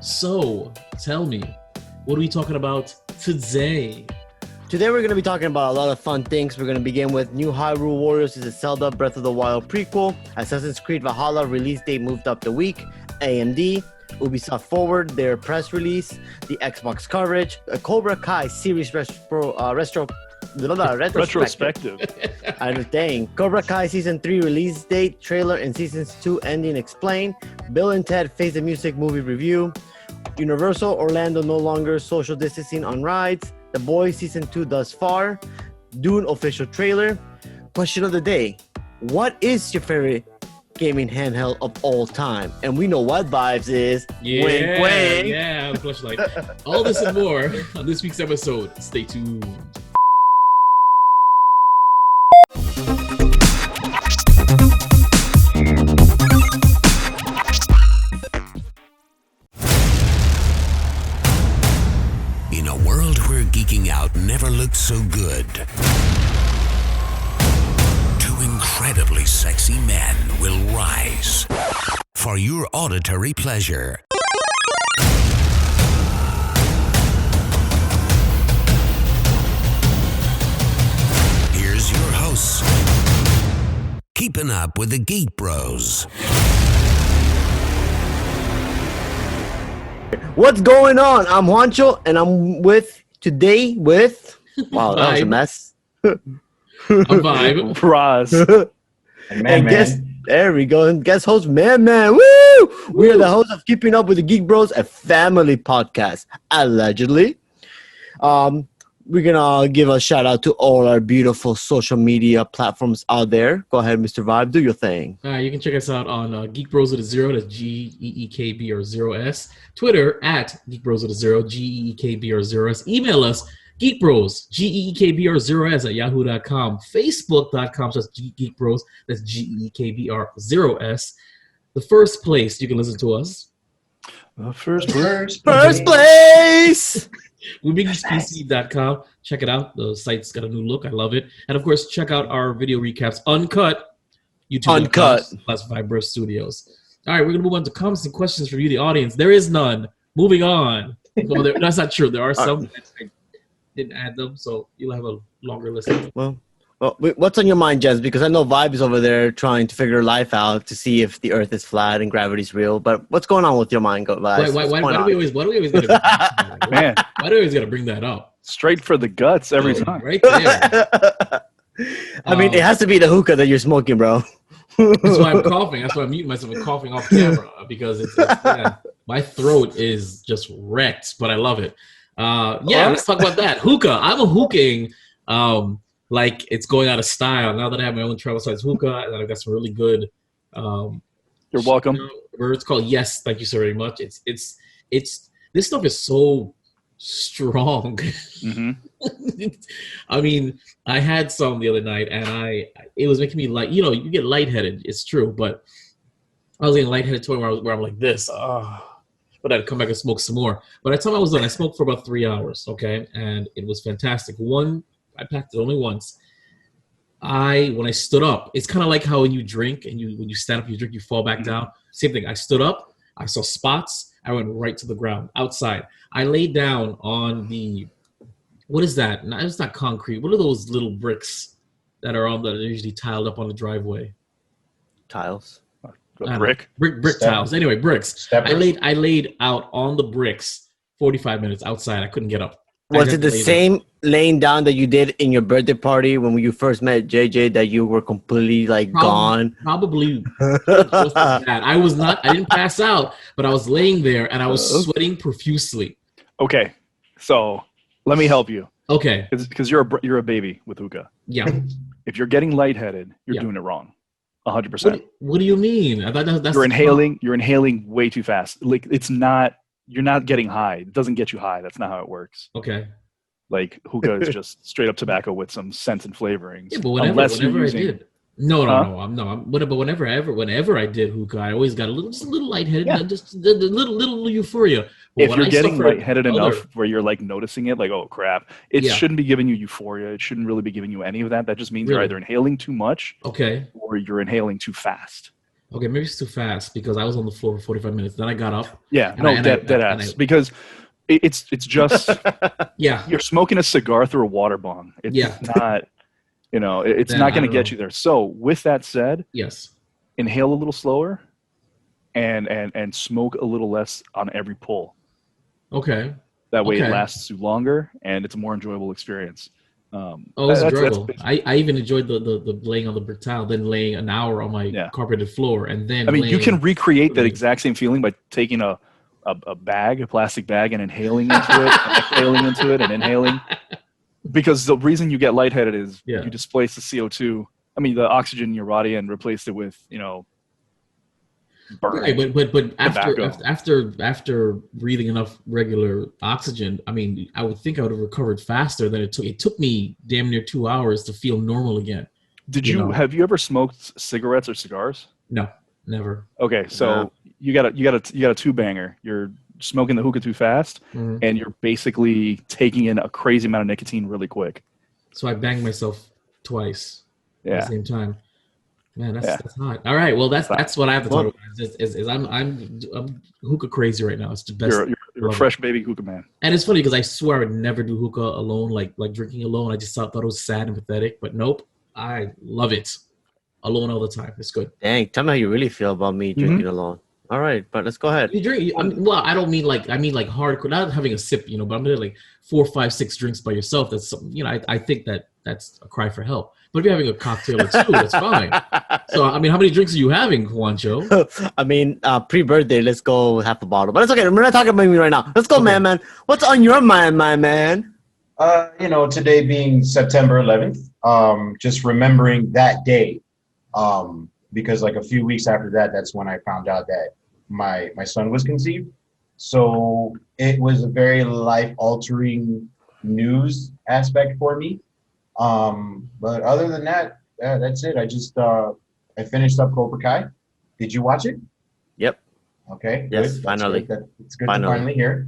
So, tell me, what are we talking about today? Today we're going to be talking about a lot of fun things. We're going to begin with new Hyrule Warriors is a Zelda Breath of the Wild prequel. Assassin's Creed Valhalla release date moved up the week. AMD. Ubisoft forward their press release. The Xbox coverage. A Cobra Kai Series Retrospective. I understand. Cobra Kai Season 3 release date, trailer, and Season 2 ending explained. Bill and Ted Face the Music movie review. Universal Orlando no longer social distancing on rides. The Boys Season 2 thus far. Dune official trailer. Question of the day. What is your favorite gaming handheld of all time? And we know what Vibes is. Wink, wink. Yeah, flashlight. All this and more on this week's episode. Stay tuned. In a world where geeking out never looked so good, two incredibly sexy men will rise for your auditory pleasure. Here's your hosts, keeping up with the Geek Bros. What's going on? I'm Juancho, and I'm today with... Wow, that was a mess. A vibe. Bros. And guest, there we go. And guest host, Man. Woo! We are the hosts of Keeping Up with the Geek Bros, a family podcast, allegedly. We're going to give a shout out to all our beautiful social media platforms out there. Go ahead, Mr. Vibe. Do your thing. You can check us out on Geek Bros with a zero. That's GEEKB or 0S. Twitter at Geek Bros with a zero. GEEKB or 0S. Email us geekbros, GEEKB or 0S at yahoo.com. Facebook.com/Geek Bros. That's GEEKB or 0S. The first place you can listen to us. First place! WeBigGeeksPC.com. Check it out. The site's got a new look. I love it. And of course, check out our video recaps uncut. YouTube.com/Vibro Studios. All right, we're gonna move on to comments and questions from you, the audience. There is none. Moving on. No, that's not true. There are some. I didn't add them, so you'll have a longer list. Well, what's on your mind, Jens? Because I know Vibe is over there trying to figure life out to see if the Earth is flat and gravity's real. But what's going on with your mind, Vibe? Why do we always gotta Man, why do we always gotta bring that up? Straight for the guts every time. Right there. I mean, it has to be the hookah that you're smoking, bro. That's why I'm coughing. That's why I'm muting myself and coughing off camera because my throat is just wrecked, but I love it. Let's talk about that. Hookah. I'm a hookahing. Like it's going out of style now that I have my own travel size hookah, and I've got some really good. You're welcome. It's called Yes. Thank you so very much. It's this stuff is so strong. Mm-hmm. I mean, I had some the other night, and it was making me like, you get lightheaded. It's true, but I was getting lightheaded to where I'm like this. But I'd come back and smoke some more. By the time I was done, I smoked for about 3 hours. Okay, and it was fantastic. I packed it only once. When I stood up, it's kind of like how when you drink and when you stand up, you drink, you fall back down. Same thing. I stood up. I saw spots. I went right to the ground outside. I laid down on what is that? No, it's not concrete. What are those little bricks that are usually tiled up on the driveway? Tiles. Brick tiles. Anyway, bricks. Steppers. I laid out on the bricks 45 minutes outside. I couldn't get up. Was it the same laying down that you did in your birthday party when you first met JJ, that you were completely gone? Probably. I didn't pass out, but I was laying there and I was sweating profusely. Okay, so let me help you. Okay. Because you're a baby with hookah. Yeah. If you're getting lightheaded, you're doing it wrong. 100%. What do you mean? I thought that's you're inhaling way too fast. Like you're not getting high. It doesn't get you high. That's not how it works. Okay. Like hookah is just straight up tobacco with some scents and flavorings. Yeah, but whenever I did. But whenever I did hookah, I always got a little lightheaded, just a little euphoria. But if you're getting lightheaded enough where you're noticing it, oh crap, it shouldn't be giving you euphoria. It shouldn't really be giving you any of that. That just means you're either inhaling too much, or you're inhaling too fast. Okay, maybe it's too fast because I was on the floor for 45 minutes. Then I got up. Yeah, And no, I, and I, dead and ass. I Because it's just yeah, you're smoking a cigar through a water bong. It's yeah. not, it's Then not I going to don't get know. you there. So with that said, Yes. inhale a little slower, and smoke a little less on every pull. Okay. That way, it Okay. lasts you longer, and it's a more enjoyable experience. Oh, it was That's enjoyable. basically, I even enjoyed the laying on the brick tile, then laying an hour on my yeah. carpeted floor, and then I mean, you can laying. recreate that exact same feeling by taking a plastic bag, and inhaling into it, and exhaling into it, and inhaling. Because the reason you get lightheaded is Yeah. you displace the CO2. I mean, the oxygen in your body, and replaced it with, burning Right, but tobacco. after breathing enough regular oxygen, I mean, I would think I would have recovered faster than it took. It took me damn near 2 hours to feel normal again. Have you ever smoked cigarettes or cigars? No, never. Okay, so you got a two banger. You're smoking the hookah too fast, Mhm. and you're basically taking in a crazy amount of nicotine really quick. So I banged myself twice at Yeah, the same time. Man, yeah. that's hot. All right, well that's what I have to talk Well- about. Is I'm hookah crazy right now. It's the best. You're a Love fresh baby hookah man. And it's funny because I swear I would never do hookah alone, like drinking alone. I just thought it was sad and pathetic. But nope, I love it. Alone all the time. It's good. Dang, tell me how you really feel about me drinking alone. All right, but let's go ahead. You drink. Well, I don't mean like hardcore. Not having a sip, but I'm doing like 4, 5, 6 drinks by yourself. That's something. I think that's a cry for help. But if you're having a cocktail or two, that's fine. So I mean, how many drinks are you having, Juancho? I mean, pre-birthday, let's go half a bottle. But it's okay. We're not talking about me right now. Let's go, Okay. man. What's on your mind, my man? Today being September 11th, just remembering that day, because like a few weeks after that, that's when I found out that my son was conceived. So it was a very life-altering news aspect for me. But other than that, that's it. I finished up Cobra Kai. Did you watch it? Yep. Okay. Yes, good. finally. It's good Finally. to finally hear.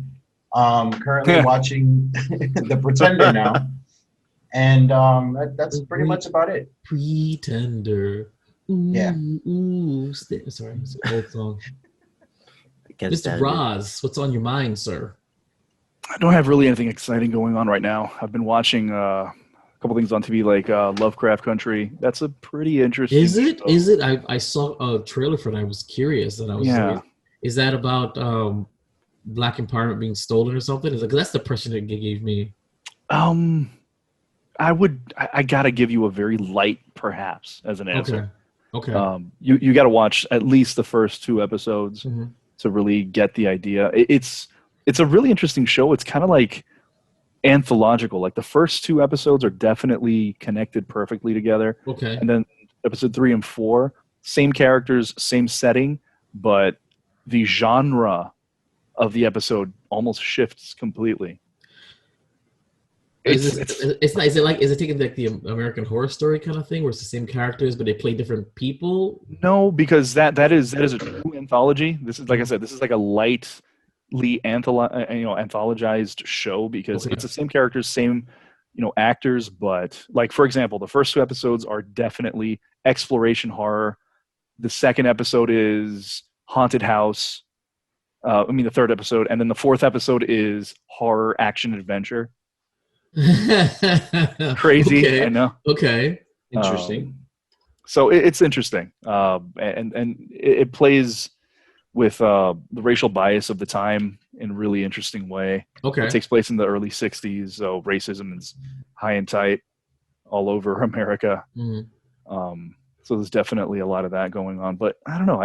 Currently watching The Pretender now, and that's pretty much about it. Pretender. Ooh, Yeah. Ooh. Sorry, it's an old song. Can't Mr. stand it. Bros, what's on your mind, sir? I don't have really anything exciting going on right now. I've been watching a couple things on TV, like Lovecraft Country. That's a pretty interesting. Is it? show. Is it? I saw a trailer for it. And I was curious, and I was like, is that about Black empowerment being stolen or something? Is it? 'Cause that's the impression it gave me. I gotta give you a very light, perhaps, as an answer. Okay. You got to watch at least the first 2 episodes Mhm. to really get the idea. It's a really interesting show. It's kind of like anthological. Like the first 2 episodes are definitely connected perfectly together, Okay. and then episode 3 and 4, same characters, same setting, but the genre of the episode almost shifts completely. Is it taking like the American Horror Story kind of thing, where it's the same characters but they play different people? No, because that is a true anthology. This is, like I said, this is like a lightly anthologized show, because Okay. it's the same characters, same actors, but like, for example, the first 2 episodes are definitely exploration horror. The second episode is haunted house. The third episode, and then the 4th episode is horror action adventure. Crazy, Okay. I know. Okay. Interesting. So it's interesting, and it plays with the racial bias of the time in a really interesting way. Okay. It takes place in the early 60s, so racism is high and tight all over America. Mhm. So there's definitely a lot of that going on. But I don't know.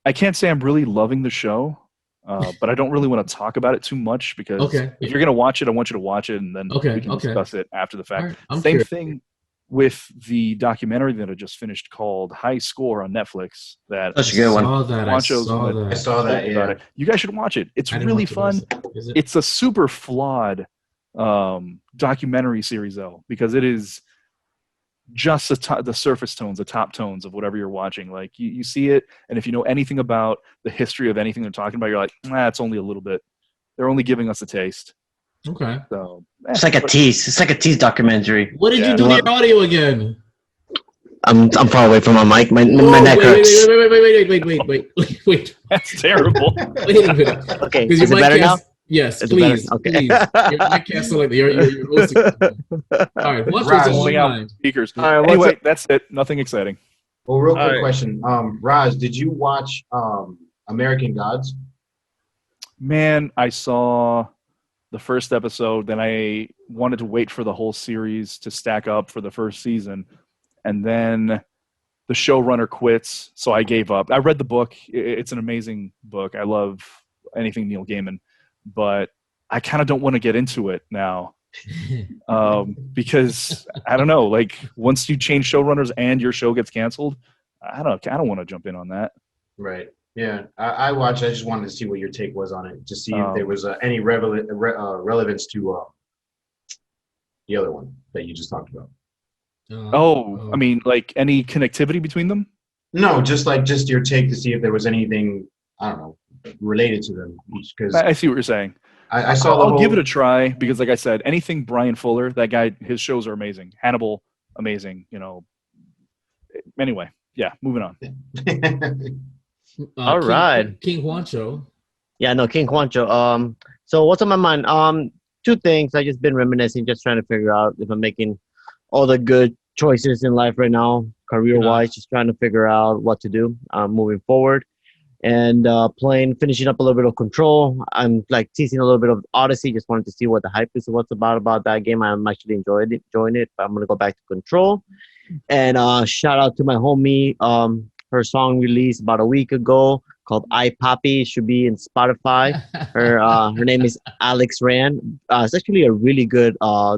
I can't say I'm really loving the show, but I don't really want to talk about it too much, because Okay. if you're going to watch it, I want you to watch it, and then Okay, we can okay. discuss it after the fact. All right, I'm Same curious. thing with the documentary that I just finished called High Score on Netflix. That Such a good one. Saw that. I Juancho's saw on it. I that. saw that. about Yeah. it. You guys should watch it. It's I didn't really watch it, fun. Is it? It's a super flawed documentary series, though, because it is just the surface tones, the top tones of whatever you're watching. Like you see it, and if you know anything about the history of anything they're talking about, you're like, it's only a little bit. They're only giving us a taste. Okay. So It's like a tease. It's like a tease documentary. What did Yeah. you do to your audio again? I'm far away from my mic. My Oh, neck hurts. wait. That's terrible. Wait a minute. Okay, Because is your it mic better now? cast, yes, Is it better? please, Okay. please. Your mic cast sound like you're hosting something. All right, what's Raj, on Pulling your out mind? speakers. All right, what's Anyway, up? that's it. Nothing exciting. Well, real quick Alright. question. Raj, did you watch American Gods? Man, I saw the first episode, then I wanted to wait for the whole series to stack up for the first season, and then the showrunner quits, so I gave up. I read the book. It's an amazing book. I love anything Neil Gaiman, but I kind of don't want to get into it now because I don't know. Like once you change showrunners and your show gets canceled, I don't want to jump in on that. Right. Yeah, I watched. I just wanted to see what your take was on it, to see if there was any relevance to the other one that you just talked about. I mean, like any connectivity between them? No, just your take to see if there was anything, I don't know, related to them. Because I see what you're saying. I saw the I'll whole, give it a try because, like I said, anything Brian Fuller, that guy, his shows are amazing. Hannibal, amazing. You know. Anyway, yeah, moving on. All right. King Juancho. Yeah, no, King Juancho. So what's on my mind? Two things. I just been reminiscing, just trying to figure out if I'm making all the good choices in life right now, career-wise. Just trying to figure out what to do moving forward. And finishing up a little bit of Control. I'm like teasing a little bit of Odyssey. Just wanted to see what the hype is and what's about that game. I'm actually enjoying it. But I'm gonna go back to Control. And shout out to my homie. Her song released about a week ago called "I Poppy." It should be in Spotify. Her name is Alex Rand. It's actually a really good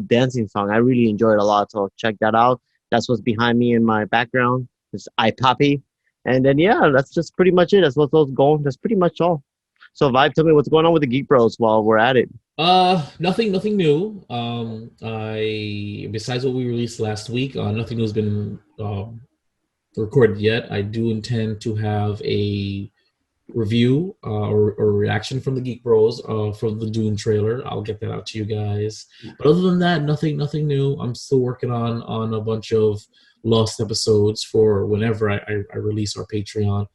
dancing song. I really enjoy it a lot. So check that out. That's what's behind me in my background. It's "I Poppy." And then yeah, that's just pretty much it. That's what's going. That's pretty much all. So Vibe, tell me what's going on with the Geek Bros while we're at it. Nothing new. I besides what we released last week, nothing new has been recorded yet. I do intend to have a review or reaction from the Geek Bros from the Dune trailer. I'll get that out to you guys. But other than that, nothing new. I'm still working on a bunch of lost episodes for whenever I release our Patreon.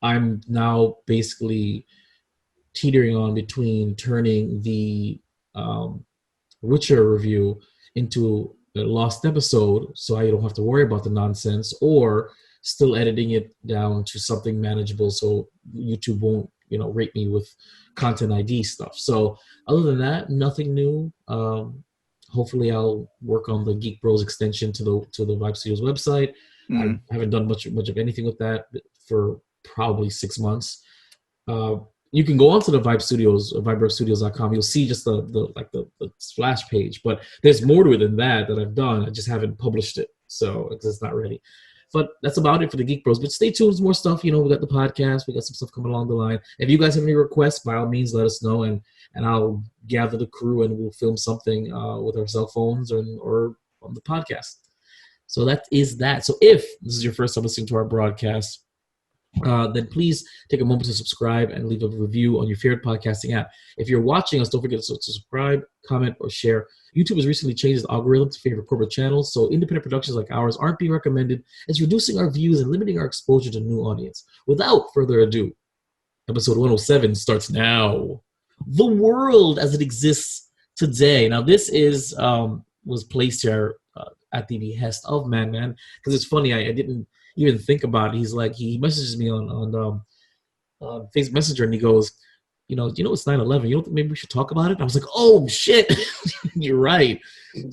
I'm now basically teetering on between turning the Witcher review into a lost episode so I don't have to worry about the nonsense, or still editing it down to something manageable so YouTube won't rate me with content ID stuff. So other than that, nothing new. Hopefully I'll work on the Geek Bros extension to the Vibe Studios website. I haven't done much of anything with that for probably 6 months. You can go onto the Vibe Studios, vibestudios.com. You'll see just the splash page, but there's more to it than that I've done. I just haven't published it, so it's not ready. But that's about it for the Geek Bros. But stay tuned, more stuff. We got the podcast. We got some stuff coming along the line. If you guys have any requests, by all means, let us know, and I'll gather the crew and we'll film something with our cell phones or on the podcast. So that is that. So if this is your first time listening to our broadcast, then please take a moment to subscribe and leave a review on your favorite podcasting app. If you're watching us, don't forget to subscribe, comment, or share. YouTube has recently changed its algorithm to favor corporate channels, so independent productions like ours aren't being recommended. It's reducing our views and limiting our exposure to new audience. Without further ado, episode 107 starts now. The world as it exists today. Now, this is was placed here at the behest of Man, because it's funny, I didn't even think about it. He's like, he messages me on Facebook Messenger, and he goes, you know, it's 9/11. You don't think maybe we should talk about it? And I was like, oh shit, you're right.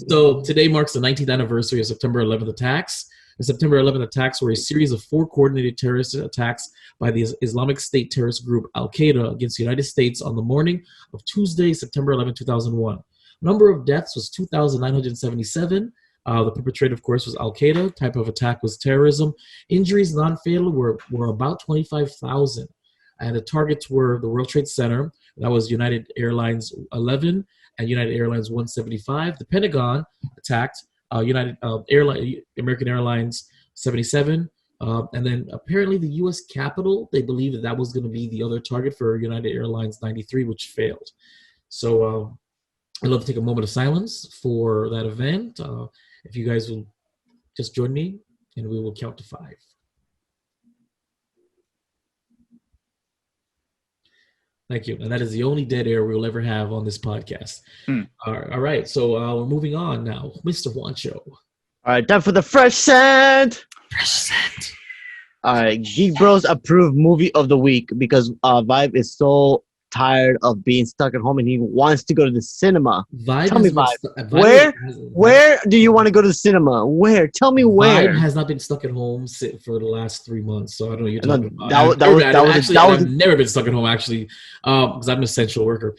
So today marks the 19th anniversary of September 11th attacks. The September 11th attacks were a series of 4 coordinated terrorist attacks by the Islamic State terrorist group Al-Qaeda against the United States on the morning of Tuesday, September 11, 2001. Number of deaths was 2,977. The perpetrator, of course, was Al-Qaeda. Type of attack was terrorism. Injuries non-fatal were about 25,000. And the targets were the World Trade Center. That was United Airlines 11 and United Airlines 175. The Pentagon attacked American Airlines 77. And then apparently the U.S. Capitol, they believed that was going to be the other target for United Airlines 93, which failed. So I'd love to take a moment of silence for that event. If you guys will just join me, and we will count to 5. Thank you. And that is the only dead air we will ever have on this podcast. All right. So we're moving on now. Mr. Wancho. All right, time for the fresh scent. Fresh scent. All right, Geek Bros approved movie of the week because Vibe is so tired of being stuck at home and he wants to go to the cinema. Tell me, Vibe, where do you want to go to the cinema? Where? Tell me where. Vibe has not been stuck at home for the last 3 months, so I don't know what you're talking about. I've never been stuck at home, actually, because I'm an essential worker.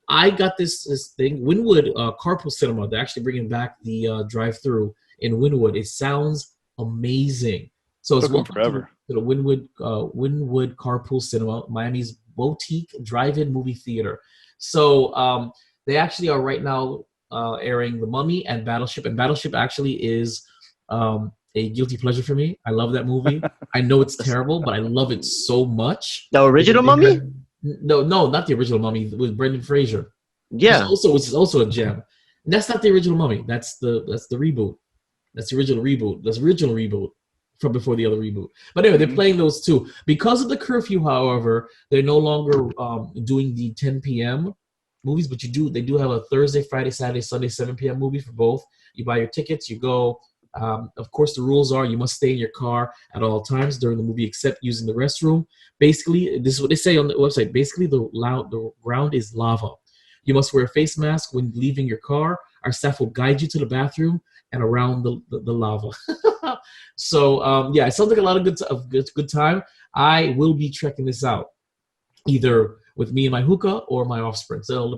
I got this thing, Wynwood Carpool Cinema. They're actually bringing back the drive-through in Wynwood. It sounds amazing. So it's forever. To the Wynwood Carpool Cinema, Miami's boutique drive-in movie theater. So they actually are right now airing The Mummy and Battleship. And Battleship actually is a guilty pleasure for me. I love that movie. I know it's terrible, but I love it so much. The original Mummy? No, not the original Mummy with Brendan Fraser. Yeah. Which is also a gem. And that's not the original Mummy. That's the reboot. That's the original reboot. That's the original reboot from before the other reboot. But anyway, they're playing those two. Because of the curfew, however, they're no longer doing the 10 p.m. movies, but they do have a Thursday, Friday, Saturday, Sunday, 7 p.m. movie for both. You buy your tickets, you go. Of course, the rules are you must stay in your car at all times during the movie except using the restroom. Basically, this is what they say on the website. Basically, the ground is lava. You must wear a face mask when leaving your car. Our staff will guide you to the bathroom and around the lava. So, it sounds like a lot of good time. I will be checking this out, either with me and my hookah or my offspring. So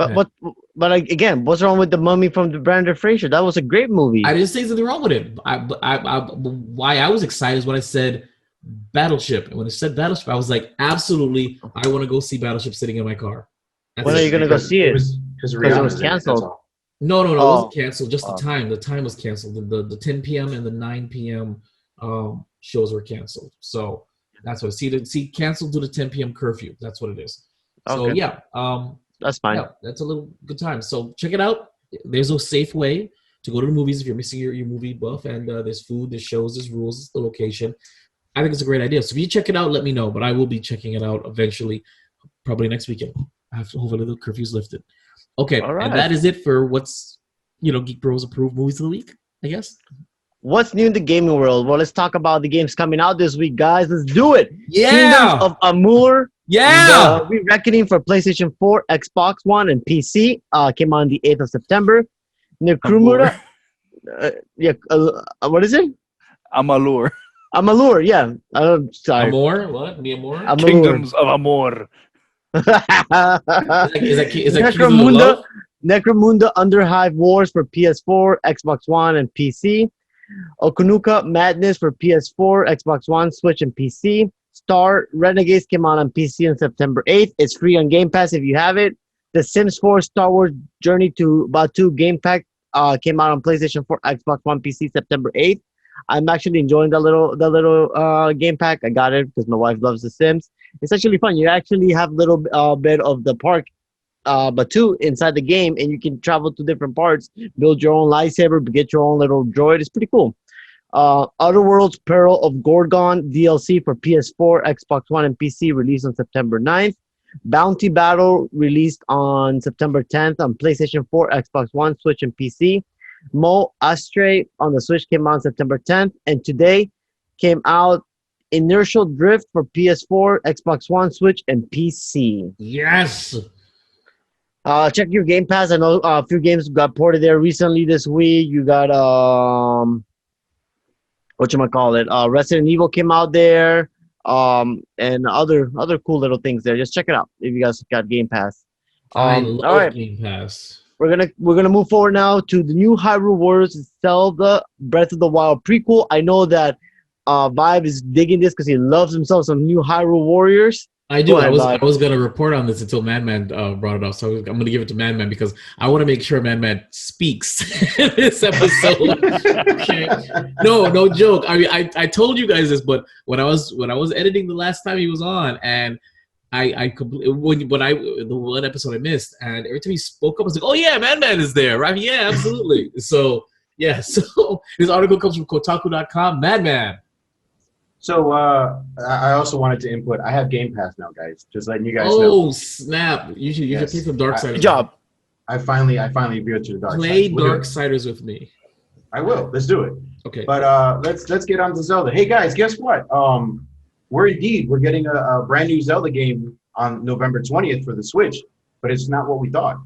but again, what's wrong with The Mummy from the Brendan Fraser? That was a great movie. I didn't say anything wrong with it. Why I was excited is when I said Battleship. And when I said Battleship, I was like, absolutely, I want to go see Battleship sitting in my car. When are you going to go see it? Because it was canceled. No, it wasn't canceled. Just the time. The time was canceled. The 10 p.m. and the 9 p.m. Shows were canceled. So that's what canceled due to 10 p.m. curfew. That's what it is. So okay. That's fine. Yeah, that's a little good time. So check it out. There's no safe way to go to the movies if you're missing your movie buff. And there's food, there's shows, there's rules, there's the location. I think it's a great idea. So if you check it out, let me know. But I will be checking it out eventually, probably next weekend. Hopefully the curfew's lifted. Okay, all right. And that is it for what's Geek Bros approved movies of the week, I guess. What's new in the gaming world? Well, let's talk about the games coming out this week, guys. Let's do it. Yeah. Kingdoms of Amour. Yeah. Re-Reckoning for PlayStation 4, Xbox One, and PC came on the 8th of September. Necromunda. What is it? Amalur. Amalur, yeah. Sorry. Amor? What? The Amor? Amalur. Kingdoms of Amor. Is that Necromunda Underhive Wars for PS4, Xbox One, and PC. Okunuka Madness for PS4, Xbox One, Switch, and PC. Star Renegades came out on PC on September 8th. It's free on Game Pass if you have it. The Sims 4 Star Wars Journey to Batuu Game Pack came out on PlayStation 4, Xbox One, PC September 8th. I'm actually enjoying the little game pack. I got it because my wife loves The Sims. It's actually fun. You actually have a little bit of the park Batuu inside the game, and you can travel to different parts, build your own lightsaber, get your own little droid. It's pretty cool. Outer Worlds Peril of Gorgon DLC for PS4, Xbox One, and PC released on September 9th. Bounty Battle released on September 10th on PlayStation 4, Xbox One, Switch, and PC. Mo Astray on the Switch came out on September 10th. And today came out Inertial Drift for PS4, Xbox One, Switch, and PC. Yes. Check your Game Pass. I know a few games got ported there recently this week. You got Resident Evil came out there, and other cool little things there. Just check it out if you guys got Game Pass. I love Game Pass. We're gonna move forward now to the new Hyrule Warriors Zelda Breath of the Wild prequel. I know that Vibe is digging this because he loves himself some new Hyrule Warriors. I do. I was going to report on this until Madman brought it up, so I'm going to give it to Madman because I want to make sure Madman speaks in this episode. Okay. No joke. I mean, I told you guys this, but when I was editing the last time he was on, and the one episode I missed, and every time he spoke up, I was like, "Oh yeah, Madman is there, right? Yeah, absolutely." So Yeah, so this article comes from Kotaku.com. Madman. So I also wanted to input. I have Game Pass now, guys. Just letting you guys know. Oh, snap. You should play some Darksiders. Good job. I finally veered to the dark Play side. We'll do it. Darksiders with me. I will. Let's do it. Okay. But let's get on to Zelda. Hey guys, guess what? We're getting a brand new Zelda game on November 20th for the Switch, but it's not what we thought.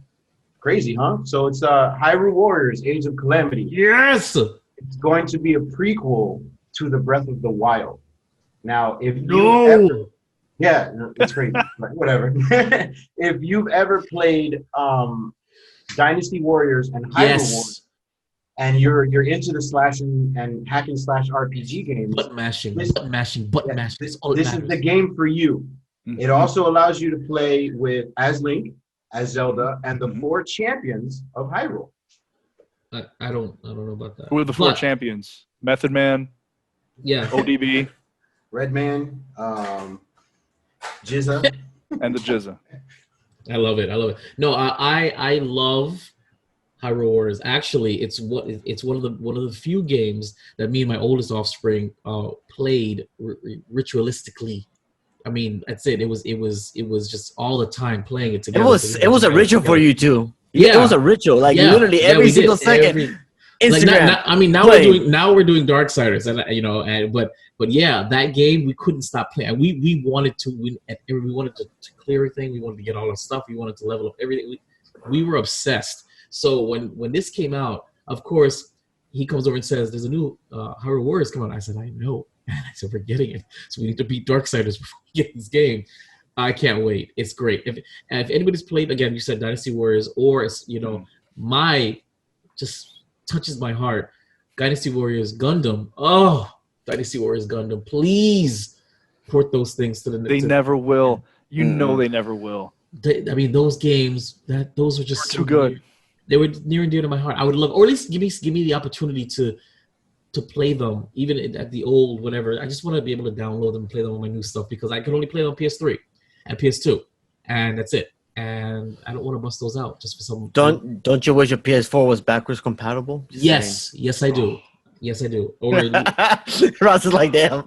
Crazy, huh? So it's Hyrule Warriors: Age of Calamity. Yes. It's going to be a prequel to the Breath of the Wild. Now, if you it's crazy, but whatever. If you've ever played Dynasty Warriors and Hyrule Warriors, and you're into the slashing and hack and slash RPG games, button mashing. This is the game for you. It also allows you to play as Link, as Zelda, and the 4 champions of Hyrule. I don't know about that. Who are the 4 champions? Method Man. Yeah. ODB. Redman, Jizza, and the Jizza. I love it. No, I love Hyrule Warriors. Actually, it's one of the few games that me and my oldest offspring played ritualistically. I mean, that's it. It was just all the time playing it together. It was a ritual for you too. Yeah, it was a ritual. Like literally every single second. Instagram. Now we're doing Darksiders, and but yeah, that game we couldn't stop playing. We wanted to win, and we wanted to clear everything. We wanted to get all our stuff. We wanted to level up everything. We were obsessed. So when this came out, of course, he comes over and says, "There's a new Hyrule Warriors coming out." I said, "I know." And I said, "We're getting it. So we need to beat Darksiders before we get this game." I can't wait. It's great. If anybody's played, again, you said Dynasty Warriors, or my just touches my heart, Dynasty Warriors Gundam. Oh, Dynasty Warriors Gundam. Please port those things to the. They never will. You know they never will. Those games those are just too good. They were near and dear to my heart. I would love, or at least give me the opportunity to play them, even at the old whatever. I just want to be able to download them and play them on my new stuff, because I can only play them on PS3 and PS2, and that's it. And I don't want to bust those out just for some. Don't you wish your PS4 was backwards compatible? Yes, I do. Yes, I do. Or Ross is like, damn.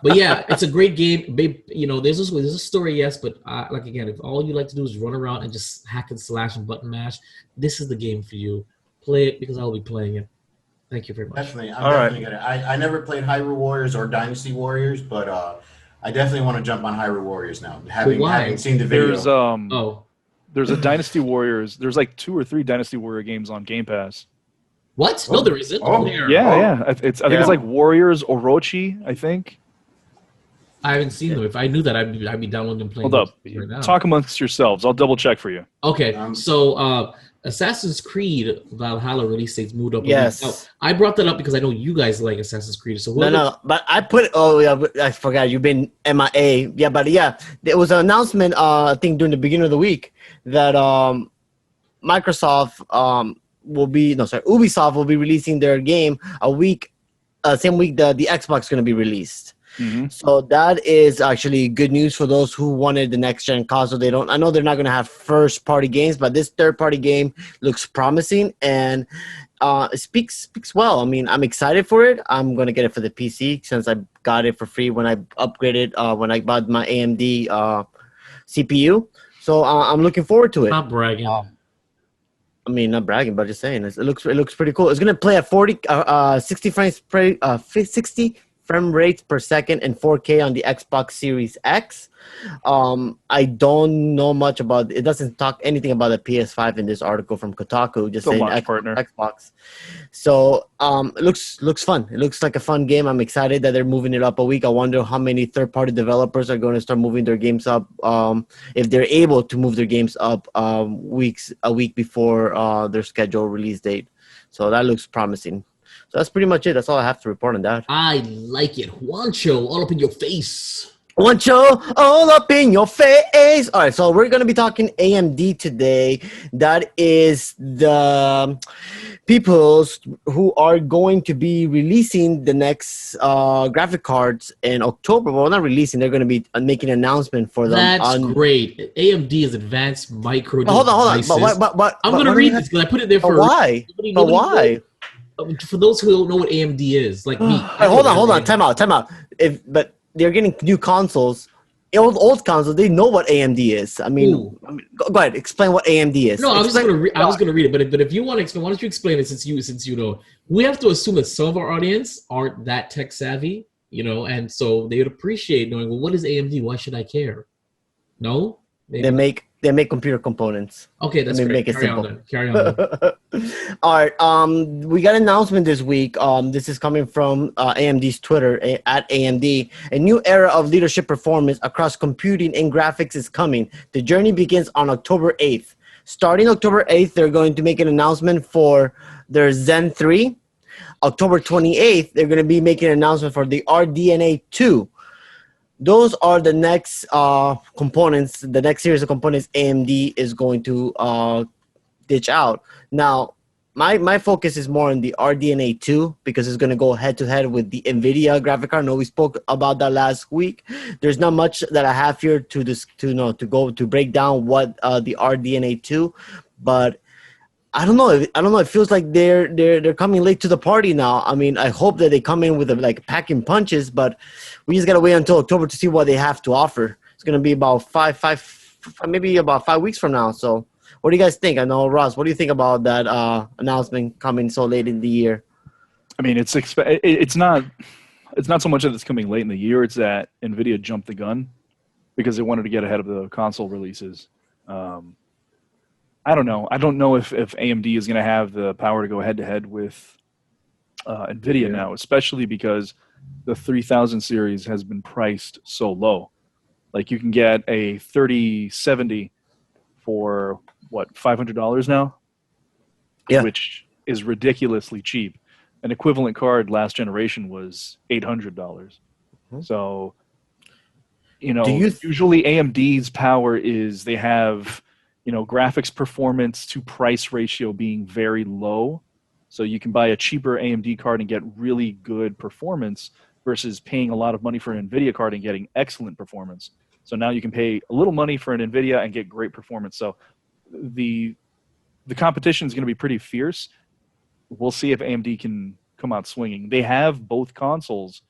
But yeah, it's a great game. There's a story, yes, but again, if all you like to do is run around and just hack and slash and button mash, this is the game for you. Play it, because I'll be playing it. Thank you very much. Definitely, I'm definitely gonna. I never played Hyrule Warriors or Dynasty Warriors, but I definitely want to jump on Hyrule Warriors now. Having seen the video. There's a Dynasty Warriors. There's like 2 or 3 Dynasty Warrior games on Game Pass. What? No, there isn't. Yeah. I think it's like Warriors Orochi, I think. I haven't seen them. If I knew that, I'd be downloading and playing. Hold up. Right now. Talk amongst yourselves. I'll double check for you. Okay. So Assassin's Creed Valhalla release dates moved up. Yes. Now, I brought that up because I know you guys like Assassin's Creed. So but I put. Oh yeah, I forgot. You've been MIA. Yeah, but yeah, there was an announcement. I think during the beginning of the week that Ubisoft will be releasing their game same week that the Xbox is going to be released. Mm-hmm. So that is actually good news for those who wanted the next gen console. I know they're not going to have first party games, but this third party game looks promising and it speaks well. I mean, I'm excited for it. I'm going to get it for the PC since I got it for free when I upgraded when I bought my AMD CPU. So I'm looking forward to it. Not bragging. I mean, not bragging, but just saying it looks pretty cool. It's gonna play at 60 frame rates per second and 4K on the Xbox Series X. I don't know much about it. Doesn't talk anything about the PS5 in this article from Kotaku. Just saying Xbox. So it looks fun. It looks like a fun game. I'm excited that they're moving it up a week. I wonder how many third-party developers are going to start moving their games up. If they're able to move their games up a week before their scheduled release date. So that looks promising. So that's pretty much it. That's all I have to report on that. I like it. Juancho, all up in your face. Want you all up in your face. All right, so we're going to be talking AMD today. That is the people who are going to be releasing the next graphic cards in October. Well, not releasing. They're going to be making an announcement for them. That's great. AMD is Advanced Micro Hold on. Devices. But I'm going to read this because I put it there for why? But why? For those who don't know what AMD is, like me. Hold on. Time out. But they're getting new consoles. Old consoles, they know what AMD is. I mean, go ahead, explain what AMD is. No, I was gonna read it, but if you want to explain, why don't you explain it since you know? We have to assume that some of our audience aren't that tech savvy, and so they would appreciate knowing. Well, what is AMD? Why should I care? No, they make computer components. Okay, that's great. Make it Carry on. All right. We got an announcement this week. This is coming from AMD's Twitter at AMD. A new era of leadership performance across computing and graphics is coming. The journey begins on October 8th. Starting October 8th, they're going to make an announcement for their Zen 3. October 28th, they're going to be making an announcement for the RDNA 2. Those are the next components, the next series of components AMD is going to ditch out. Now, my focus is more on the RDNA 2 because it's going to go head-to-head with the NVIDIA graphic card. I know we spoke about that last week. There's not much that I have here to break down what the RDNA 2, but I don't know. It feels like they're coming late to the party now. I mean, I hope that they come in with packing punches, but we just gotta wait until October to see what they have to offer. It's gonna be about maybe about 5 weeks from now. So, what do you guys think? I know, Ross. What do you think about that announcement coming so late in the year? I mean, it's not so much that it's coming late in the year. It's that NVIDIA jumped the gun because they wanted to get ahead of the console releases. I don't know. I don't know if AMD is going to have the power to go head-to-head with NVIDIA now, especially because the 3000 series has been priced so low. Like, you can get a 3070 for, $500 now? Yeah. Which is ridiculously cheap. An equivalent card last generation was $800. Mm-hmm. So, usually AMD's power is they have graphics performance to price ratio being very low. So you can buy a cheaper AMD card and get really good performance versus paying a lot of money for an NVIDIA card and getting excellent performance. So now you can pay a little money for an NVIDIA and get great performance. So the competition is going to be pretty fierce. We'll see if AMD can come out swinging. They have both consoles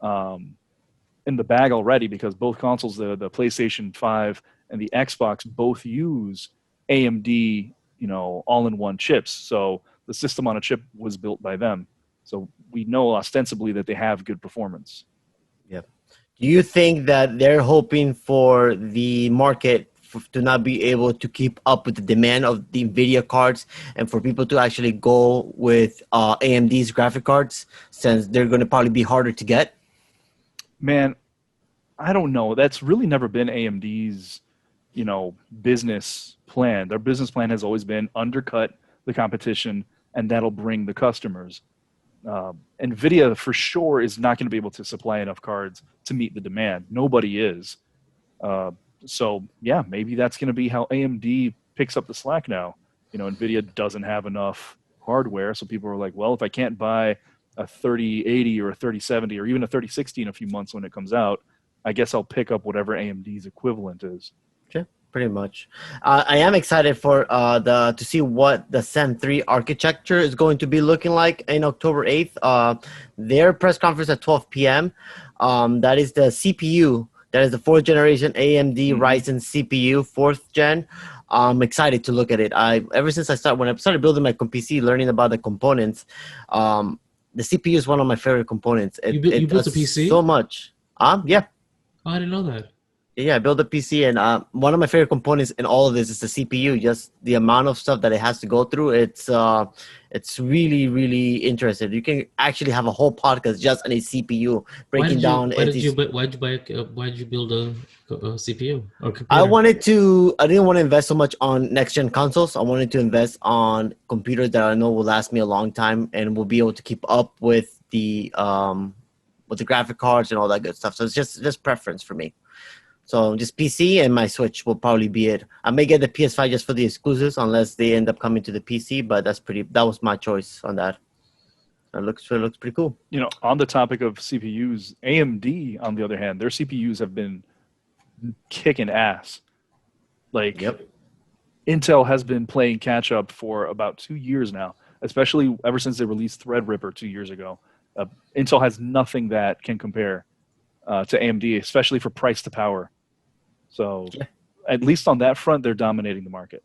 in the bag already because both consoles, the PlayStation 5 and the Xbox, both use AMD, all-in-one chips. So the system on a chip was built by them. So we know ostensibly that they have good performance. Yeah. Do you think that they're hoping for the market to not be able to keep up with the demand of the NVIDIA cards and for people to actually go with AMD's graphic cards since they're going to probably be harder to get? Man, I don't know. That's really never been AMD's business plan. Their business plan has always been undercut the competition, and that'll bring the customers. NVIDIA for sure is not going to be able to supply enough cards to meet the demand. Nobody is. So yeah, maybe that's going to be how AMD picks up the slack now. NVIDIA doesn't have enough hardware, so people are like, well, if I can't buy a 3080 or a 3070 or even a 3060 in a few months when it comes out, I guess I'll pick up whatever AMD's equivalent is. Pretty much. I am excited for to see what the Zen 3 architecture is going to be looking like in October 8th. Their press conference at 12 p.m. That is the CPU. That is the 4th generation AMD Ryzen CPU, 4th gen. I'm excited to look at it. Ever since when I started building my PC, learning about the components, the CPU is one of my favorite components. You built a PC? So much. Yeah. Oh, I didn't know that. Yeah, I built a PC, and one of my favorite components in all of this is the CPU. Just the amount of stuff that it has to go through. It's really, really interesting. You can actually have a whole podcast just on a CPU breaking down. Why did you build a CPU or computer? I didn't want to invest so much on next gen consoles. I wanted to invest on computers that I know will last me a long time and will be able to keep up with the with the graphic cards and all that good stuff. So it's just preference for me. So just PC and my Switch will probably be it. I may get the PS5 just for the exclusives unless they end up coming to the PC, but that was my choice on that. It looks pretty cool. You know, on the topic of CPUs, AMD, on the other hand, their CPUs have been kicking ass. Like, Intel has been playing catch up for about 2 years now, especially ever since they released Threadripper 2 years ago. Intel has nothing that can compare to AMD, especially for price to power. So at least on that front, they're dominating the market.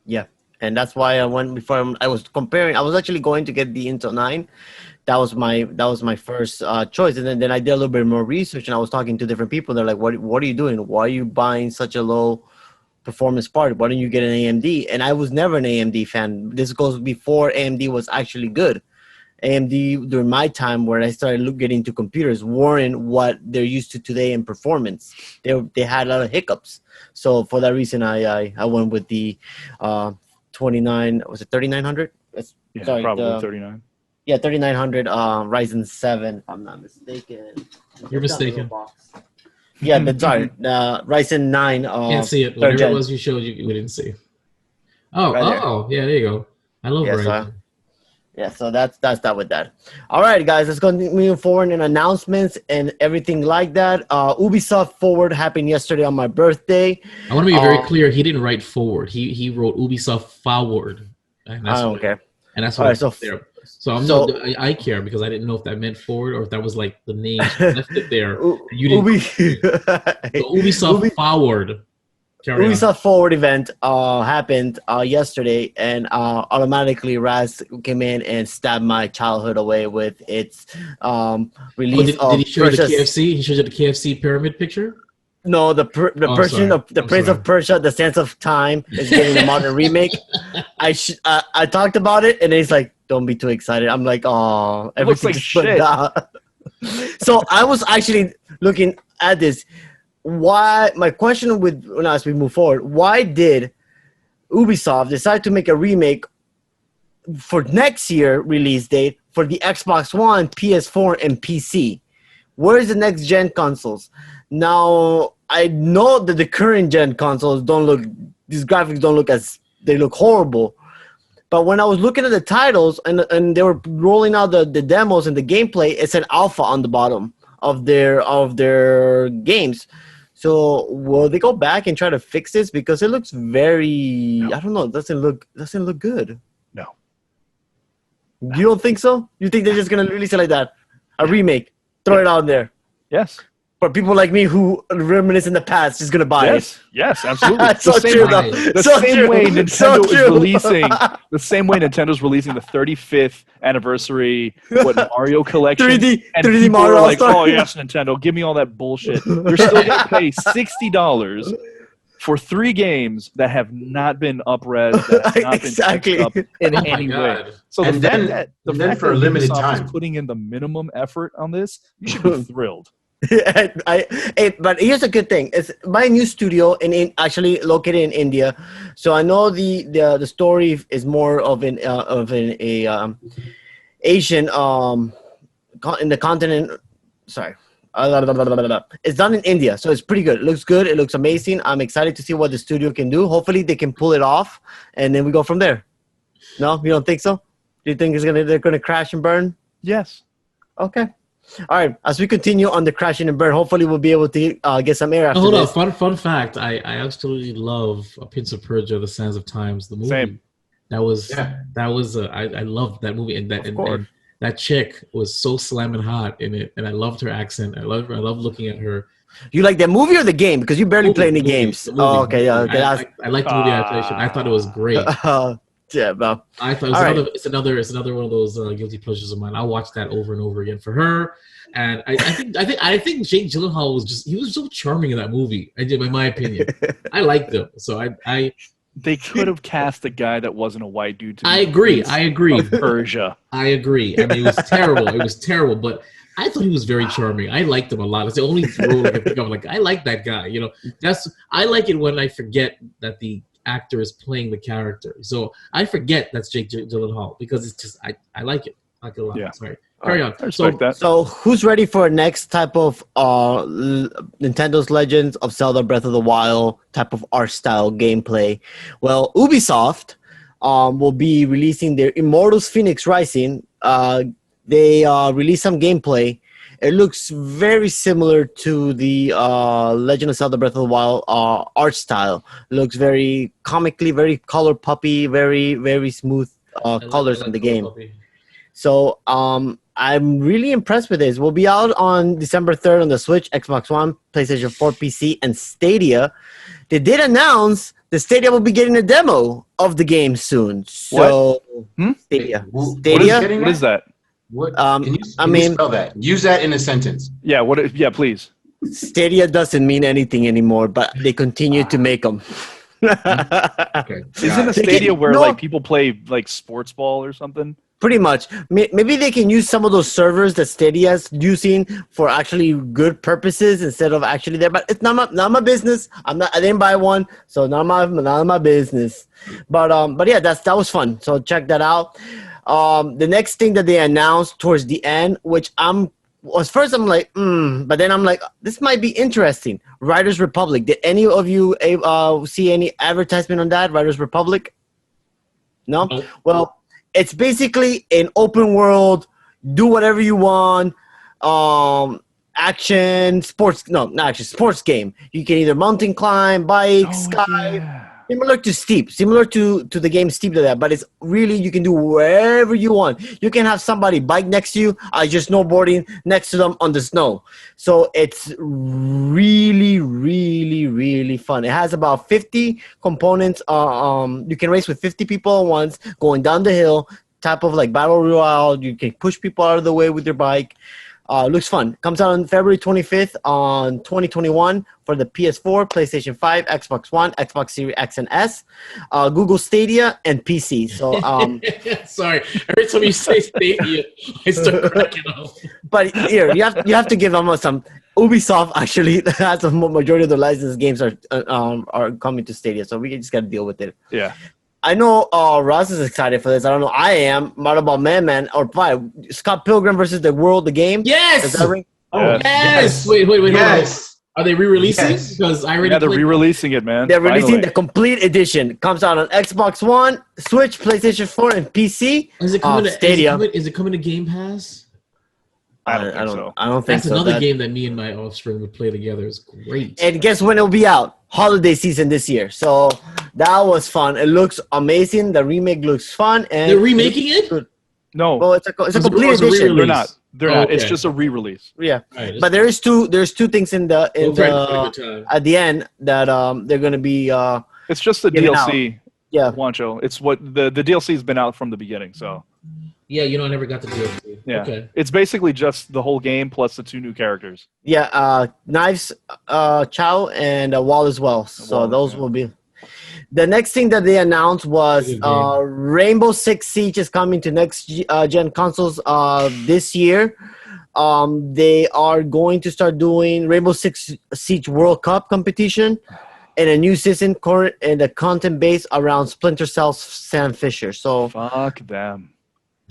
Yeah. And that's why I went before. I was comparing. I was actually going to get the Intel 9. That was my first choice. And then I did a little bit more research, and I was talking to different people. They're like, "What are you doing? Why are you buying such a low performance part? Why don't you get an AMD?" And I was never an AMD fan. This goes before AMD was actually good. AMD during my time, where I started getting into computers, weren't what they're used to today in performance. They had a lot of hiccups. So for that reason, I went with the 29. Was it 3900? Yeah, sorry, probably 39. Yeah, 3900 Ryzen 7. If I'm not mistaken. You're mistaken. Yeah, Ryzen 9. Can't see it. Whatever it was you showed, we didn't see. Oh, right yeah, there you go. I love Ryzen. So that's that with that. All right, guys, let's continue forward in announcements and everything like that. Ubisoft Forward happened yesterday on my birthday. I want to be very clear. He didn't write forward. He wrote Ubisoft Forward. And that's I don't care. And that's what I care because I didn't know if that meant forward or if that was like the name. Left it there. You didn't. So Ubisoft Forward. Ubisoft Forward event happened yesterday, and automatically Raz came in and stabbed my childhood away with its release. Did he show you the KFC? He showed you the KFC pyramid picture? No, the Prince of Persia, The Sands of Time is getting a modern remake. I talked about it, and he's like, "Don't be too excited." I'm like, "Oh, it looks like shit." So I was actually looking at this. Why? My question as we move forward, why did Ubisoft decide to make a remake for next year release date for the Xbox One, PS4, and PC? Where's the next gen consoles? Now, I know that the current gen consoles these graphics don't look they look horrible. But when I was looking at the titles and they were rolling out the demos and the gameplay, it said alpha on the bottom of their games. So will they go back and try to fix this? Because it looks I don't know, it doesn't look good. No. You don't think so? You think they're just gonna release it like that? A remake. Throw it out there. Yes. For people like me who reminisce in the past, just gonna buy it. Yes, absolutely. The same way Nintendo's releasing the 35th anniversary Mario collection. 3D Mario. Like, oh yes, Nintendo, give me all that bullshit. You're still gonna pay $60 for 3 games that have not been up-res, that have not been touched up in any way. So the fact that for a limited time is putting in the minimum effort on this, you should be thrilled. But here's a good thing: it's my new studio actually located in India, so I know the story is more of an Asian in the continent. Sorry. It's done in India, so it's pretty good. It looks good. It looks amazing. I'm excited to see what the studio can do. Hopefully, they can pull it off, and then we go from there. No, you don't think so? Do you think they're gonna crash and burn? Yes. Okay. All right. As we continue on the crashing and burn, hopefully we'll be able to get some air after this. Hold on. Fun fact. I absolutely love A Prince of Persia: The Sands of Times. The movie. Same. I loved that movie, and that chick was so slamming hot in it, and I loved her accent. I loved looking at her. You like that movie or the game? Because you barely play any games. Oh, okay. Yeah. Okay. I like the movie adaptation. I thought it was great. Yeah, bro. I thought it's another one of those guilty pleasures of mine. I'll watch that over and over again for her. And I think Jake Gyllenhaal was so charming in that movie. In my opinion, I liked him. So they could have cast a guy that wasn't a white dude. I agree. Persia. I agree. I mean, it was terrible. It was terrible, but I thought he was very charming. I liked him a lot. It's the only role I can think of. Like, I like that guy. You know, I like it when I forget that the actor is playing the character. So I forget that's Jake Gyllenhaal because it's just I like it. I could lie. Yeah. Sorry. Carry on. I respect that. So who's ready for a next type of Nintendo's Legends of Zelda Breath of the Wild type of art style gameplay? Well, Ubisoft will be releasing their Immortals Phoenix Rising. They released some gameplay. It looks very similar to the Legend of Zelda Breath of the Wild art style. It looks very comically, very color puppy, very, very smooth colors in the game. Puppy. So I'm really impressed with this. We'll be out on December 3rd on the Switch, Xbox One, PlayStation 4, PC, and Stadia. They did announce the Stadia will be getting a demo of the game soon. So Stadia. Stadia? What is that? What? Can you spell that? Use that in a sentence. Yeah. Yeah, please. Stadia doesn't mean anything anymore, but they continue to make them. Okay. Isn't a Stadia where like people play like sports ball or something? Pretty much. Maybe they can use some of those servers that Stadia's using for actually good purposes instead of actually there. But it's not my business. I didn't buy one, so none of my business. But yeah, that was fun. So check that out. The next thing that they announced towards the end, which I'm like, but then I'm like, this might be interesting. Riders Republic. Did any of you see any advertisement on that? Riders Republic? No? Well, it's basically an open world, do whatever you want, sports game. You can either mountain climb, bike, sky. Yeah. Similar to the game Steep to that, but it's really, you can do wherever you want. You can have somebody bike next to you, just snowboarding next to them on the snow. So it's really, really, really fun. It has about 50 components. You can race with 50 people at once, going down the hill, type of like battle royale. You can push people out of the way with your bike. Looks fun. Comes out on February 25th on 2021 for the PS4, PlayStation 5, Xbox One, Xbox Series X and S, Google Stadia, and PC. So, sorry, every time you say Stadia, I start cracking up. But here you have to give them some. Ubisoft actually has the majority of the licensed games are coming to Stadia, so we just got to deal with it. Yeah. I know Ross is excited for this. I don't know. I am. What about Man or Scott Pilgrim versus the World, the game? Yes. Does that ring? Yes. Yes. Wait. Yes. Are they re-releasing? Yes. Because I already. Yeah, they're re-releasing it, man. They're releasing Finally. the complete edition. Comes out on Xbox One, Switch, PlayStation 4, and PC. Is it coming to Stadia? Is it coming to Game Pass? I don't think so. I don't think That's so. another game that me and my offspring would play together. It's great. And guess when it'll be out? Holiday season this year. So that was fun. It looks amazing. The remake looks fun. And They're remaking it? No, well, it's a complete It's a edition. re-release. they're not. They're not. It's Okay. just a re-release. Yeah, Right, but there's two things in the We'll try to find a good time. at the end that they're gonna be It's just the Giving DLC. yeah. Wancho. It's what the DLC's been out from the beginning. So Yeah, I never got the DLC. yeah, Okay. it's basically just the whole game plus the 2 new characters. Knives, Chow, and Wall as well. So Wall, those yeah. will be. The next thing that they announced was Good game. Rainbow Six Siege is coming to next gen consoles this year. They are going to start doing Rainbow Six Siege World Cup competition and a new season and the content based around Splinter Cell Sam Fisher. So Fuck them.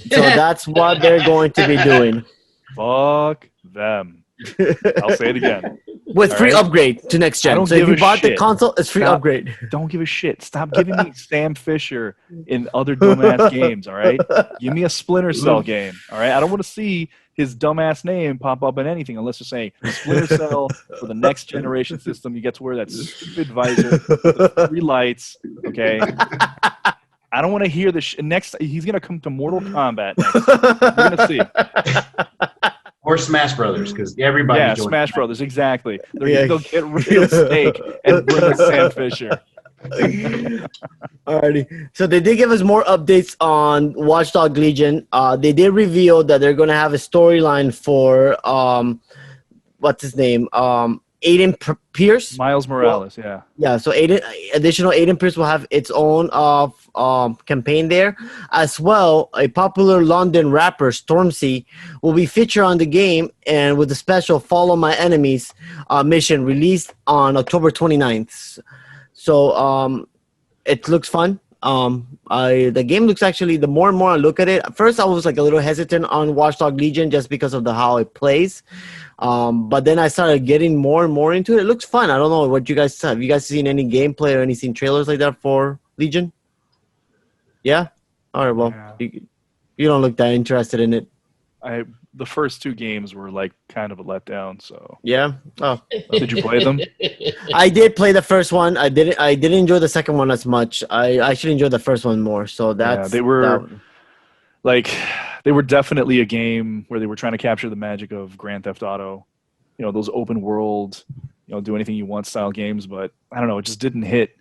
that's what they're going to be doing. Fuck them. I'll say it again. With All free right. upgrade to next I gen. don't So if give you a bought the shit. console, it's free Stop. upgrade. Don't give a shit. Stop giving me Sam Fisher in other dumbass games, all right? Give me a Splinter Cell game, all right? I don't want to see his dumbass name pop up in anything unless you're saying Splinter Cell for the next generation system. You get to wear that stupid visor, the 3 lights, okay? I don't want to hear the next. He's going to come to Mortal Kombat next. You're going to see. Or Smash Brothers, because everybody. Yeah, joined. Smash Brothers, exactly. Yeah. They'll get real steak and bring us Sam Fisher. Alrighty. So they did give us more updates on Watchdog Legion. They did reveal that they're going to have a storyline for what's his name? Aiden Pierce. Miles Morales, yeah. Yeah, so additional Aiden Pierce will have its own campaign there. As well, a popular London rapper, Stormzy, will be featured on the game and with the special Follow My Enemies mission released on October 29th. So it looks fun. The game looks actually, the more and more I look at it, at first I was like a little hesitant on Watchdog Legion just because of how it plays. But then I started getting more and more into it. It looks fun. I don't know what you guys have. You guys seen any gameplay or any seen trailers like that for Legion? Yeah. All right. Well, Yeah. you don't look that interested in it. The first 2 games were like kind of a letdown. So Yeah. Oh, did you play them? I did play the first one. I didn't enjoy the second one as much. I actually enjoyed the first one more. So that's they were they were definitely a game where they were trying to capture the magic of Grand Theft Auto, those open world, do anything you want style games. But I don't know, it just didn't hit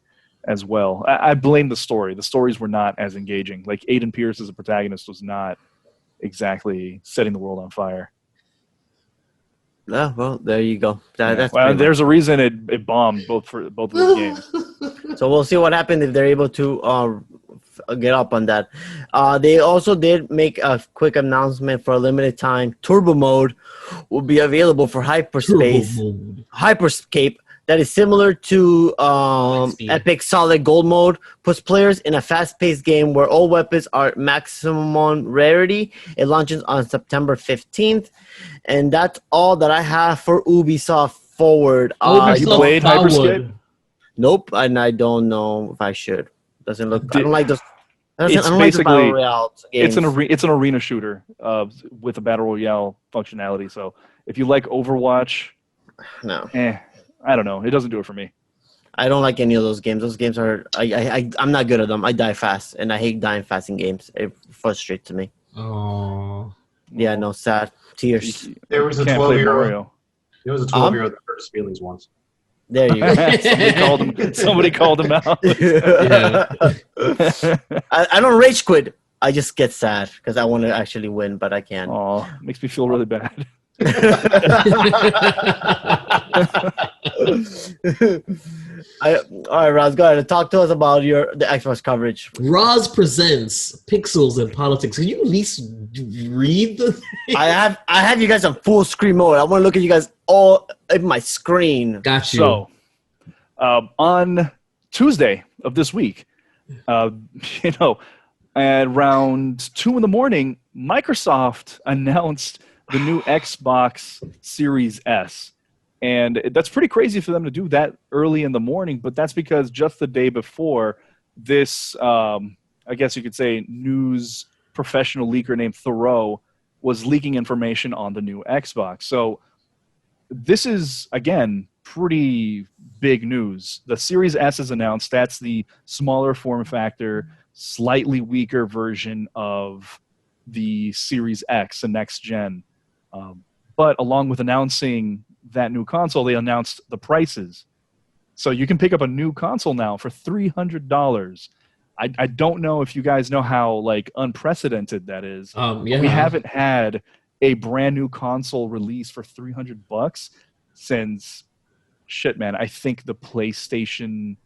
as well. I blame the story. The stories were not as engaging. Like Aiden Pierce as a protagonist was not exactly setting the world on fire. Yeah, well, there you go. That's there's a reason it bombed both of those games. So we'll see what happens if they're able to get up on that. They also did make a quick announcement for a limited time. Turbo mode will be available for Hyperscape. That is similar to Epic Solid Gold mode. Puts players in a fast-paced game where all weapons are maximum rarity. It launches on September 15th. And that's all that I have for Ubisoft Forward. You played Hyperscape? Nope, and I don't know if I should. Doesn't look. I don't like those. It's I don't basically like the battle royale games. it's an arena shooter with a battle royale functionality. So if you like Overwatch, No, I don't know. It doesn't do it for me. I don't like any of those games. Those games are. I'm not good at them. I die fast, and I hate dying fast in games. It frustrates me. Oh. Yeah, no, sad tears. There was a Can't play 12-year-old. Mario. There was a 12-year-old that hurt his feelings once. There you go. Somebody called him out. Yeah. I don't rage quit. I just get sad because I want to actually win, but I can't. Oh, makes me feel really bad. All right, Roz, go ahead and talk to us about the Xbox coverage. Roz presents Pixels and Politics. Can you at least read the thing? I have you guys on full screen mode. I want to look at you guys all in my screen. Got you. So, on Tuesday of this week, at around 2 a.m, Microsoft announced the new Xbox Series S. And that's pretty crazy for them to do that early in the morning, but that's because just the day before, this, I guess you could say, news professional leaker named Thoreau was leaking information on the new Xbox. So this is, again, pretty big news. The Series S is announced. That's the smaller form factor, slightly weaker version of the Series X, the next gen. But along with announcing that new console, they announced the prices. So you can pick up a new console now for $300. I don't know if you guys know how unprecedented that is. Yeah. We haven't had a brand new console release for $300 since I think the PlayStation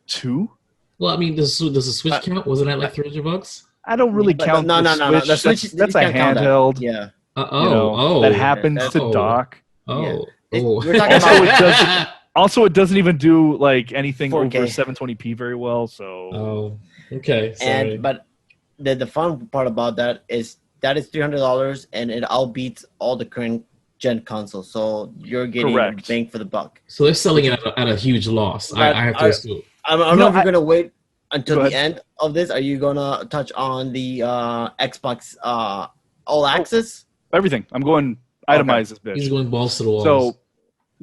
2. Well, I mean, does the Switch count? Wasn't that like $300? I don't really count no. the Switch. That's a handheld. Yeah. That happens to dock. Oh. We're talking about Also, it doesn't even do anything 4K. over 720p very well. So. Oh. Okay. Sorry. But the fun part about that is $300, and it outbeats all the current gen consoles. So you're getting bang for the buck. So they're selling it at a huge loss. I have to assume. I don't know if you're gonna wait until the end of this. Are you gonna touch on the Xbox All Access? Everything. I'm going itemize this bitch. He's going balls to the walls.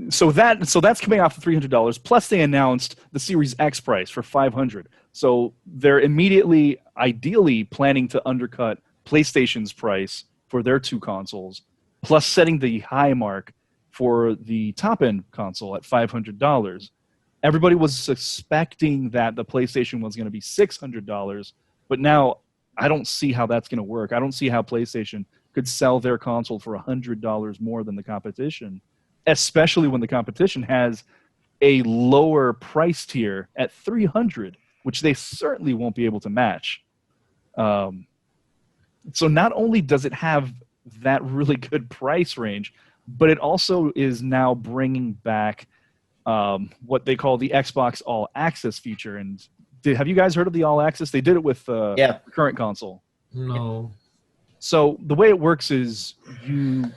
So that's coming off the $300. Plus, they announced the Series X price for $500. So they're ideally planning to undercut PlayStation's price for their 2 consoles, plus setting the high mark for the top-end console at $500. Everybody was suspecting that the PlayStation was going to be $600, but now I don't see how that's going to work. I don't see how PlayStation could sell their console for $100 more than the competition, especially when the competition has a lower price tier at $300, which they certainly won't be able to match. So not only does it have that really good price range, but it also is now bringing back what they call the Xbox All Access feature. And Have you guys heard of the All Access? They did it with the current console. No. So the way it works is you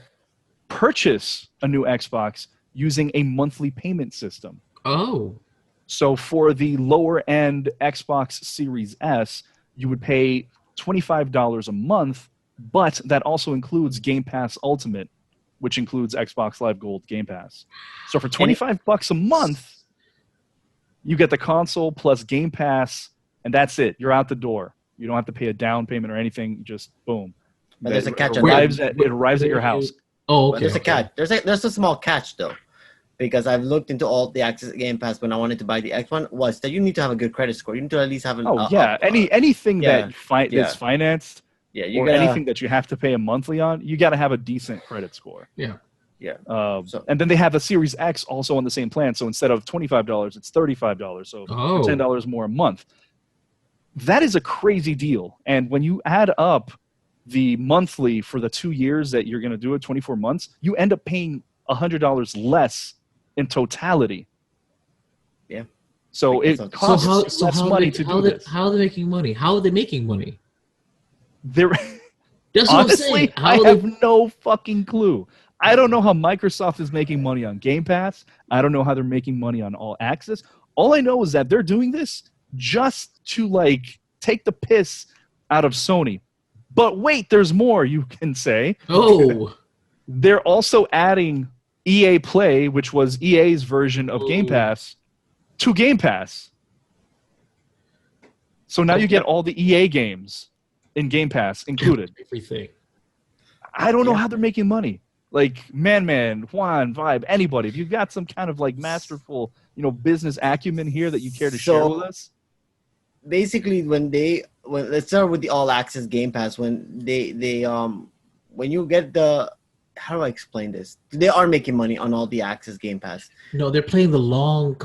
purchase a new Xbox using a monthly payment system. Oh. So for the lower end Xbox Series S, you would pay $25 a month, but that also includes Game Pass Ultimate, which includes Xbox Live Gold Game Pass. So for $25 a month, you get the console plus Game Pass, and that's it. You're out the door. You don't have to pay a down payment or anything. Just boom. But there's a catch. It arrives at your house. Oh, okay. But there's a catch. There's a small catch though, because I've looked into all the Access Game Pass when I wanted to buy the X one. Was that you need to have a good credit score. You need to at least have an. Anything that's financed. Yeah, anything that you have to pay a monthly on, you got to have a decent credit score. Yeah. And then they have the Series X also on the same plan. So instead of $25, it's $35. So $10 more a month. That is a crazy deal. And when you add up the monthly for the 2 years that you're going to do it, 24 months, you end up paying $100 less in totality. Yeah. So it costs less money to do this. How are they making money? How are they making money? That's honestly, I have no fucking clue. I don't know how Microsoft is making money on Game Pass. I don't know how they're making money on All Access. All I know is that they're doing this just to take the piss out of Sony. But wait, there's more, you can say. Oh. They're also adding EA Play, which was EA's version of Game Pass, to Game Pass. So now you get all the EA games in Game Pass included. Everything. I don't know how they're making money. Man, Juan, Vibe, anybody, if you've got some kind of masterful, business acumen here that you care to share with us. Basically, let's start with the All Access Game Pass. When when you get how do I explain this? They are making money on all the Access Game Pass. No, they're playing the long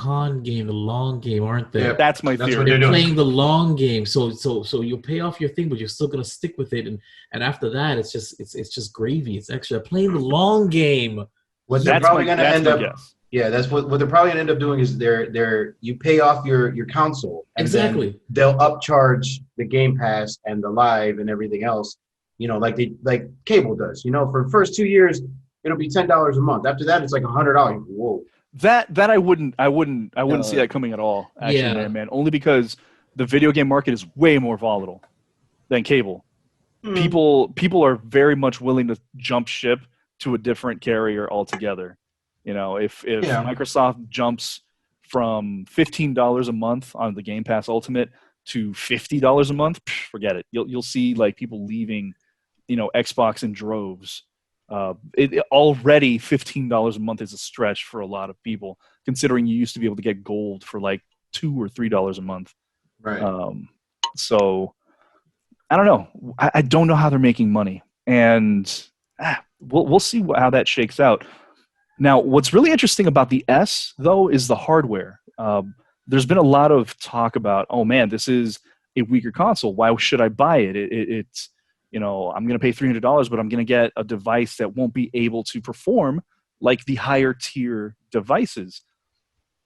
game, aren't they? Yeah, that's my theory. They're playing the long game. So you pay off your thing, but you're still gonna stick with it, and after that, it's just gravy. It's extra. Playing the long game. What they're probably gonna end up. Yeah, that's what they're probably gonna end up doing is you pay off your console. And exactly. They'll upcharge the Game Pass and the Live and everything else. Like cable does. For the first 2 years, it'll be $10 a month. After that, it's like $100. Whoa. That I wouldn't see that coming at all. Actually, man. Only because the video game market is way more volatile than cable. People are very much willing to jump ship to a different carrier altogether. If Microsoft jumps from $15 a month on the Game Pass Ultimate to $50 a month, forget it. You'll see people leaving, Xbox in droves. Already $15 a month is a stretch for a lot of people, considering you used to be able to get gold for $2 or $3 a month. Right. So I don't know. I don't know how they're making money, and we'll see how that shakes out. Now, what's really interesting about the S, though, is the hardware. There's been a lot of talk about, oh man, this is a weaker console. Why should I buy it? It's I'm going to pay $300, but I'm going to get a device that won't be able to perform like the higher tier devices.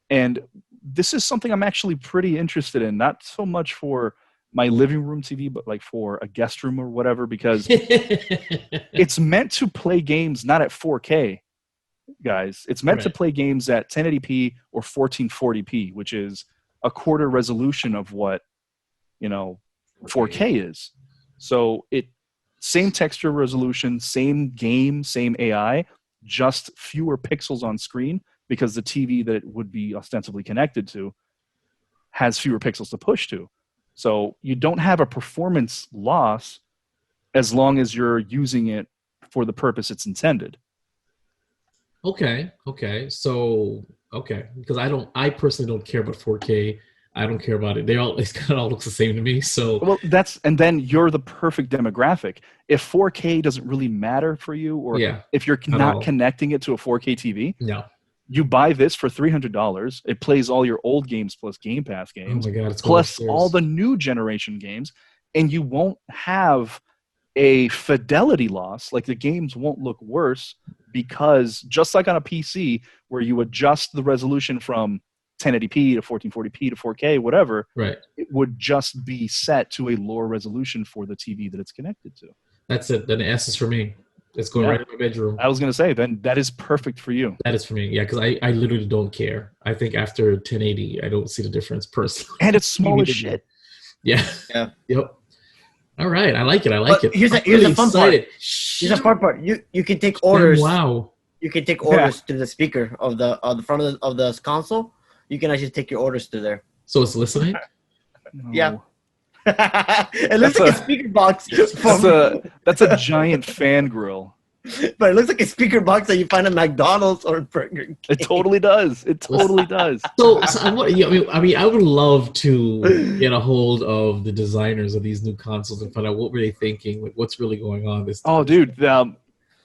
And this is something I'm actually pretty interested in, not so much for my living room TV, but for a guest room or whatever, because it's meant to play games not at 4K. Guys, it's meant to play games at 1080p or 1440p, which is a quarter resolution of what 4K is. So same texture resolution, same game, same AI, just fewer pixels on screen, because the TV that it would be ostensibly connected to has fewer pixels to push to. So you don't have a performance loss as long as you're using it for the purpose it's intended. Okay. So, because I personally don't care about 4K. I don't care about it. It kind of all looks the same to me. So, well, and then you're the perfect demographic. If 4K doesn't really matter for you, or if you're not connecting it to a 4K TV, you buy this for $300. It plays all your old games plus Game Pass games, oh my God, plus all the new generation games, and you won't have a fidelity loss. The games won't look worse, because just like on a PC where you adjust the resolution from 1080p to 1440p to 4K, whatever. Right. It would just be set to a lower resolution for the TV that it's connected to. That's it. Then the S is for me. It's going Yeah. right in my bedroom. I was going to say, then that is perfect for you. That is for me. Yeah, because I literally don't care. I think after 1080, I don't see the difference personally. And it's small as shit. Yeah. Yeah. Yep. All right. I like it. I like But it. here's I'm a fun part. excited. Here's a fun part. You can take orders. Wow. You can take orders through the speaker of the front of the console. You can actually take your orders through there. So it's listening? No. Yeah. It looks like a speaker box. That's a giant fan grill. But it looks like a speaker box that you find at McDonald's or Burger King. It totally does. It totally does. So I mean, I would love to get a hold of the designers of these new consoles and find out what were they thinking, like what's really going on. Oh, dude.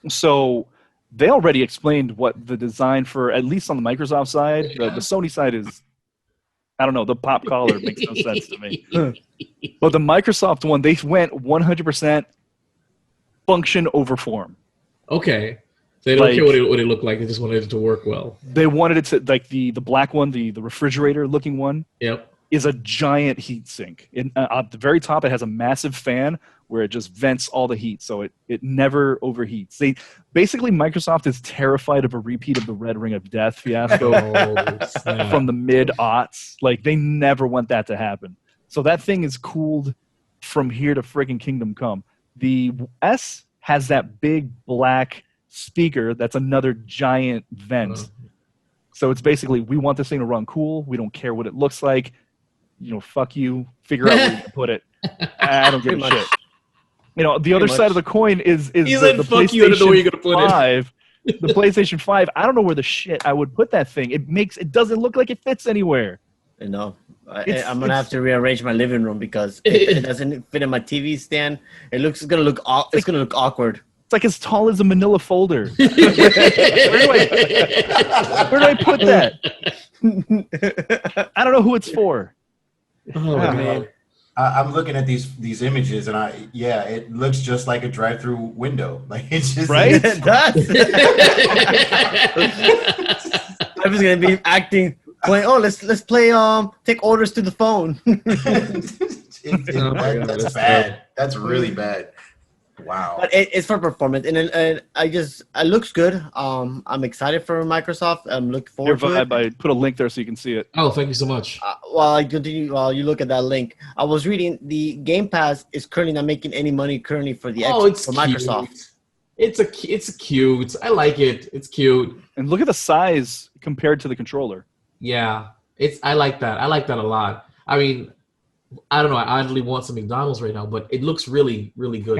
So they already explained what the design for, at least on the Microsoft side, the Sony side is, I don't know, the pop collar makes no sense to me. But the Microsoft one, they went 100% function over form. Okay. So they don't care what it looked like. They just wanted it to work well. They wanted it to, like the black one, the refrigerator looking one, Yep. is a giant heat sink. At the very top, it has a massive fan where it just vents all the heat, so it never overheats. Basically, Microsoft is terrified of a repeat of the Red Ring of Death fiasco from the mid-aughts. Like, they never want that to happen. So that thing is cooled from here to friggin' Kingdom Come. The S has that big black speaker that's another giant vent. So it's basically, we want this thing to run cool. We don't care what it looks like. Fuck you. Figure out where you can put it. I don't give a shit. The other side of the coin is the fuck you, I don't know where you're gonna put 5. The PlayStation 5, I don't know where the shit I would put that thing. It doesn't look like it fits anywhere. No. I'm gonna have to rearrange my living room because it doesn't fit in my TV stand. It's gonna look awkward. It's like as tall as a manila folder. Where do I put that? I don't know who it's for. Oh, man. I'm looking at these images, and it looks just like a drive-through window. Like, it's just right. It does. I was gonna be acting. Playing, let's play. Take orders to the phone. That's bad. That's really bad. Wow. But it's for performance, and it looks good. I'm excited for Microsoft. I'm looking forward to it. I put a link there so you can see it. Oh, thank you so much. While you look at that link, I was reading the Game Pass is currently not making any money currently for the for Microsoft. It's cute. I like it. It's cute. And look at the size compared to the controller. Yeah, I like that. I like that a lot. I mean, I don't know. I oddly want some McDonald's right now, but it looks really, really good.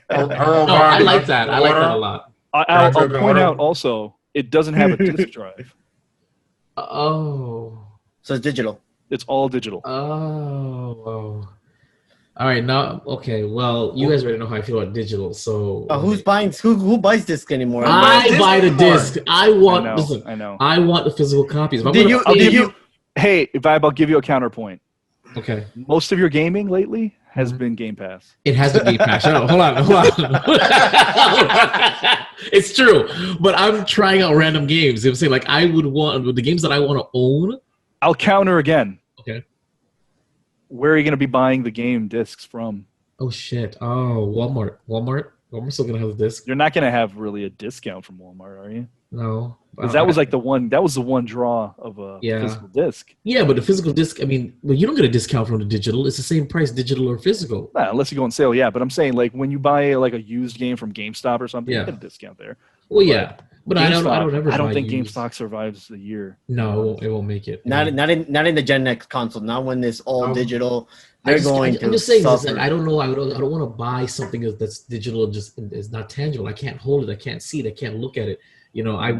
I like that. I like that a lot. I'll point out also, it doesn't have a disk drive. Oh. So it's digital. It's all digital. Oh. All right, now, okay. Well, you guys already know how I feel about digital, so who buys disc anymore? I buy the disc. I want. I know. I want the physical copies. I'll give you a counterpoint. Okay. Most of your gaming lately has been Game Pass. It has been Game Pass. No, hold on. It's true, but I'm trying out random games. I'm saying like I would want the games that I want to own. I'll counter again. Okay. Where are you going to be buying the game discs from? Oh shit! Oh, Walmart. Walmart's still gonna have the disc. You're not going to have really a discount from Walmart, are you? No, because that was like the one. That was the one draw of a physical disc. Yeah, but the physical disc. I mean, well, you don't get a discount from the digital. It's the same price, digital or physical. Nah, unless you go on sale, yeah. But I'm saying like when you buy like a used game from GameStop or something, you get a discount there. Well, yeah, but I don't think GameStop survives the year. No, it won't make it. Not in the Gen X console. Not when it's all digital. I'm just saying this. Like, I don't know. I don't want to buy something that's digital. Just is not tangible. I can't hold it. I can't see it. I can't look at it. You know, if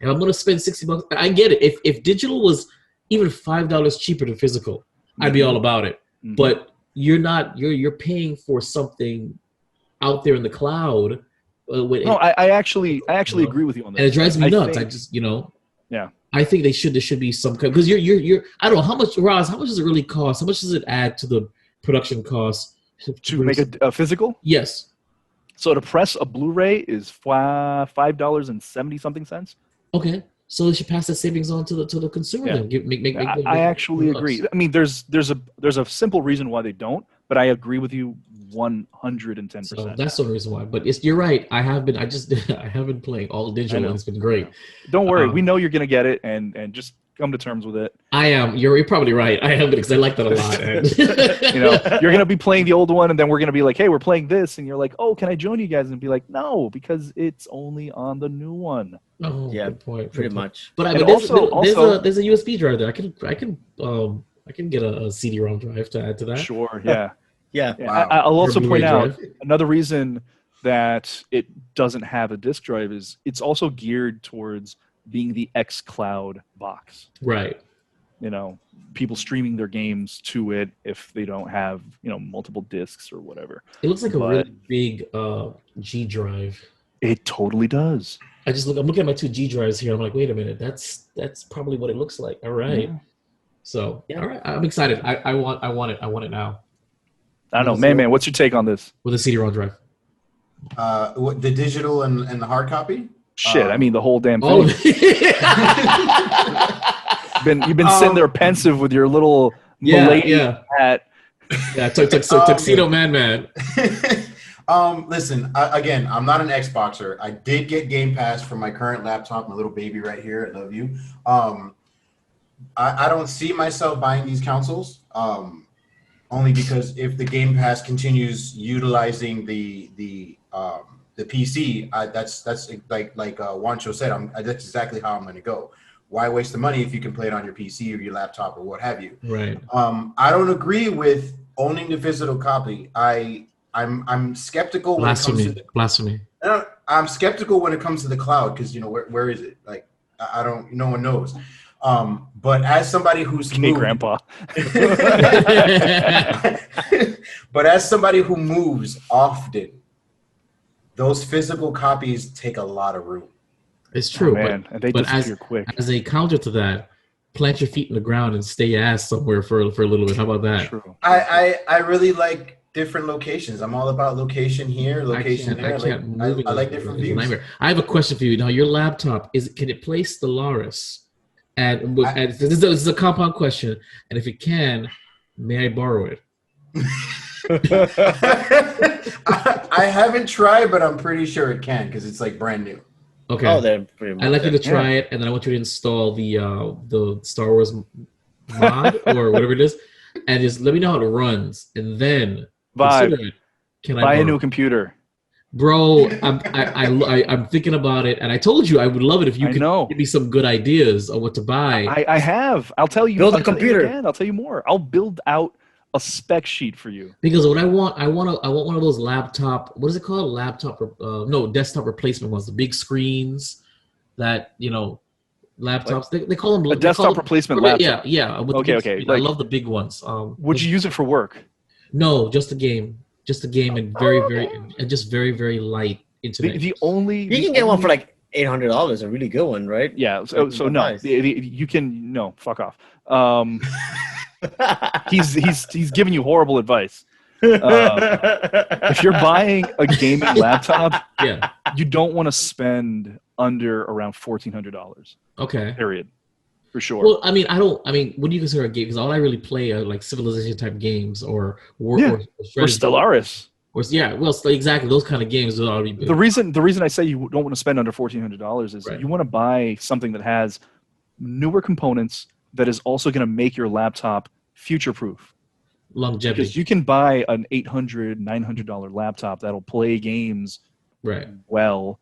I'm going to spend $60, I get it. If digital was even $5 cheaper than physical, I'd be all about it. Mm-hmm. But you're paying for something out there in the cloud. I actually agree with you on that. And it drives me nuts. I think there should be some kind, because you're I don't know how much, Roz, how much does it really cost? How much does it add to the production cost to make a physical? Yes. So to press a Blu-ray is $5.70 something cents. Okay. So they should pass the savings on to the consumer. Yeah. Then make I actually agree. I mean, there's a simple reason why they don't, but I agree with you 110%. So that's the only reason why. But you're right. I have been playing all digital, and it's been great. Don't worry, we know you're gonna get it, and just come to terms with it. I am. You're probably right. I am, because I like that a lot. And You're gonna be playing the old one, and then we're gonna be like, "Hey, we're playing this," and you're like, "Oh, can I join you guys?" And be like, "No, because it's only on the new one." Oh, Yeah, good point. pretty much. But there's a USB drive there. I can get a CD-ROM drive to add to that. Sure. Yeah. Yeah. Wow. I'll also Or point out Blu-ray drive. another reason that it doesn't have a disk drive is it's also geared towards being the xCloud box. Right. People streaming their games to it if they don't have, multiple discs or whatever. It looks like a really big G drive. It totally does. I'm looking at my two G drives here. I'm like, wait a minute, that's probably what it looks like. All right. Yeah. So, all right, I'm excited. I want it. I want it now. I don't know, man. What's your take on this? With a CD-ROM drive. What, the digital and the hard copy? Shit, I mean the whole damn thing. Oh, You've been sitting there pensive with your little milady hat. Yeah, tuxedo man. Listen, again, I'm not an Xboxer. I did get Game Pass for my current laptop, my little baby right here. I love you. I don't see myself buying these consoles. Only because if the Game Pass continues utilizing the PC, that's like Juancho said. That's exactly how I'm going to go. Why waste the money if you can play it on your PC or your laptop or what have you? Right. I don't agree with owning the physical copy. I'm skeptical when it comes to blasphemy. I'm skeptical when it comes to the cloud because where is it? Like I don't. No one knows. But as somebody who's moved, Grandpa. But as somebody who moves often, those physical copies take a lot of room. It's true, man. And they disappear quick. As a counter to that, plant your feet in the ground and stay your ass somewhere for a little bit. How about that? True. I really like different locations. I'm all about location here, location there. I like different views. I have a question for you. Now, your laptop can it play Stellaris? And this is a compound question. And if it can, may I borrow it? I haven't tried, but I'm pretty sure it can because it's like brand new. Okay. Oh, they're pretty much. I'd like you to try it, and then I want you to install the Star Wars mod or whatever it is, and just let me know how it runs, and then consider it. Can I buy a borrow new it? computer? Bro, I'm thinking about it, and I told you I would love it if you could give me some good ideas on what to buy. I have. I'll tell you. Build a computer. I'll tell you more. I'll build out a spec sheet for you. Because what I want one of those laptop. What is it called? Desktop replacement ones. The big screens that laptops. They call them a desktop replacement laptop. Yeah. Okay. I love the big ones. Would you use it for work? No, just a game. Just a game, and very, very light internet. You can get one for like $800, a really good one, right? Yeah. So no, nice. You can fuck off. He's giving you horrible advice. If you're buying a gaming laptop, you don't want to spend under around $1,400. Okay. Period. For sure. Well, what do you consider a game? Because all I really play are like Civilization type games or or Stellaris. Exactly those kind of games. The reason I say you don't want to spend under $1,400 is you want to buy something that has newer components that is also going to make your laptop future-proof. Longevity. Because you can buy an $800, $900 laptop that'll play games well,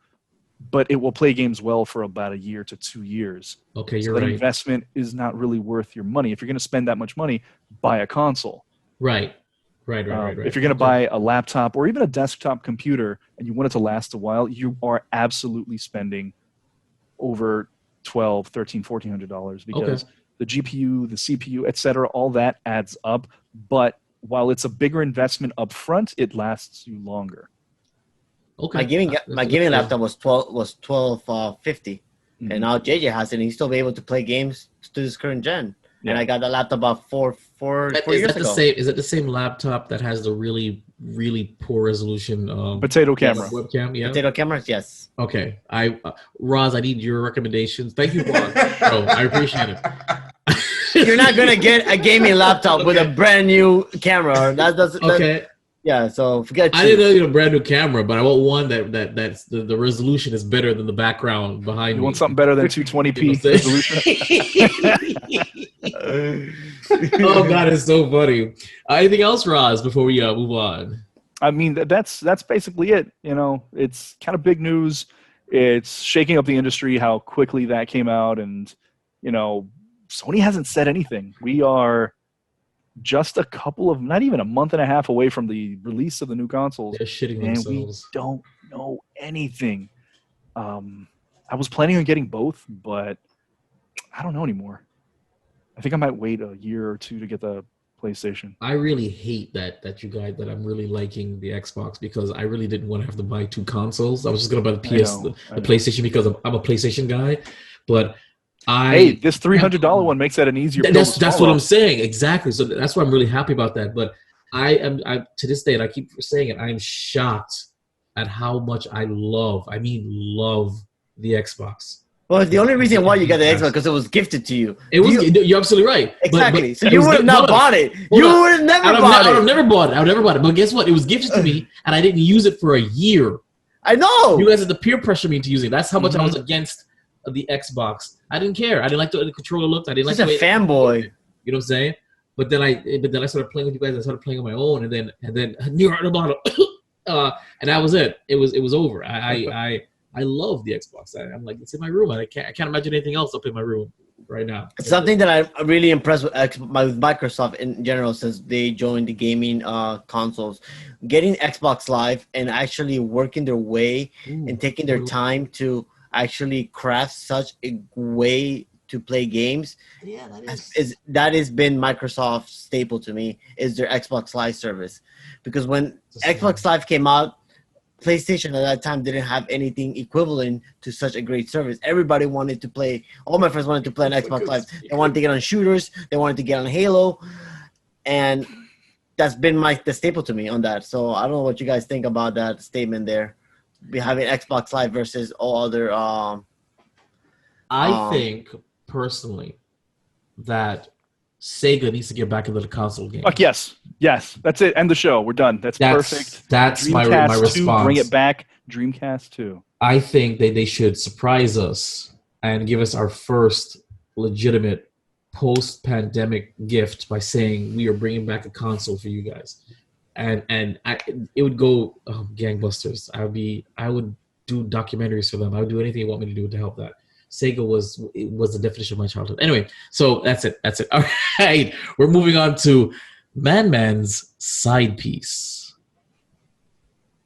but it will play games well for about a year to 2 years. Okay, so you're that right. investment is not really worth your money. If you're going to spend that much money, buy a console. Right. If you're going to buy a laptop or even a desktop computer and you want it to last a while, you are absolutely spending over $1,200, $1,300, $1,400 because the GPU, the CPU, etc., all that adds up. But while it's a bigger investment up front, it lasts you longer. Okay. My gaming laptop was $1,250, and now JJ has it, and he's still be able to play games to this current gen. and I got the laptop about four years ago. Is it the same laptop that has the really, really poor resolution potato camera webcam? Yeah. Potato cameras, yes. Okay. Roz, I need your recommendations. Thank you, Roz. I appreciate it. You're not gonna get a gaming laptop with a brand new camera. Okay. Yeah, so forget. I didn't know you had a brand new camera, but I want one that's the resolution is better than the background behind me. You want something better than 220p resolution? Oh God, it's so funny. Anything else, Roz, before we move on? I mean, that's basically it. You know, it's kind of big news. It's shaking up the industry how quickly that came out, and you know, Sony hasn't said anything. We are just not even a month and a half away from the release of the new consoles. They're shitting and themselves. We don't know anything. I was planning on getting both, but I don't know anymore. I think I might wait a year or two to get the PlayStation. I really hate that I'm really liking the Xbox, because I really didn't want to have to buy two consoles. I was just gonna buy the PlayStation because I'm a PlayStation guy, but this $300 one makes that an easier. That's what I'm saying, exactly. So that's why I'm really happy about that. But I to this day, and I keep saying it, I am shocked at how much I love the Xbox. Well, the only reason why you got the Xbox because it was gifted to you. You're absolutely right. Exactly. But so you would have not bought it. You would have never bought it. I would have never bought it. But guess what? It was gifted to me, and I didn't use it for a year. I know. You guys had to peer pressure me into using it. That's how much I was against the Xbox. I didn't care. I didn't like the controller looked. I didn't like the way fanboy. You know what I'm saying? But then I started playing with you guys. I started playing on my own, and then near the bottom, and that was it. It was over. I love the Xbox. I'm like, it's in my room. I can't imagine anything else up in my room right now. It's something that I'm really impressed with Microsoft in general since they joined the gaming consoles. Getting Xbox Live and actually working their way and taking their time to actually craft such a way to play games. Yeah, that has been Microsoft's staple to me, is their Xbox Live service. Because when Xbox Live came out, PlayStation at that time didn't have anything equivalent to such a great service. Everybody wanted to play. All my friends wanted to play on Xbox Live. They wanted to get on shooters. They wanted to get on Halo, and that's been the staple to me on that. So I don't know what you guys think about that statement there. Be having Xbox Live versus all other. I think personally that Sega needs to get back into the console game. Fuck yes. That's it. End the show. We're done. That's perfect. That's my response. 2, bring it back. Dreamcast 2. I think they should surprise us and give us our first legitimate post-pandemic gift by saying we are bringing back a console for you guys, and it would go gangbusters. I would do documentaries for them. I would do anything you want me to do to help that. Sega was the definition of my childhood. Anyway, so that's it. All right, we're moving on to Man's side piece.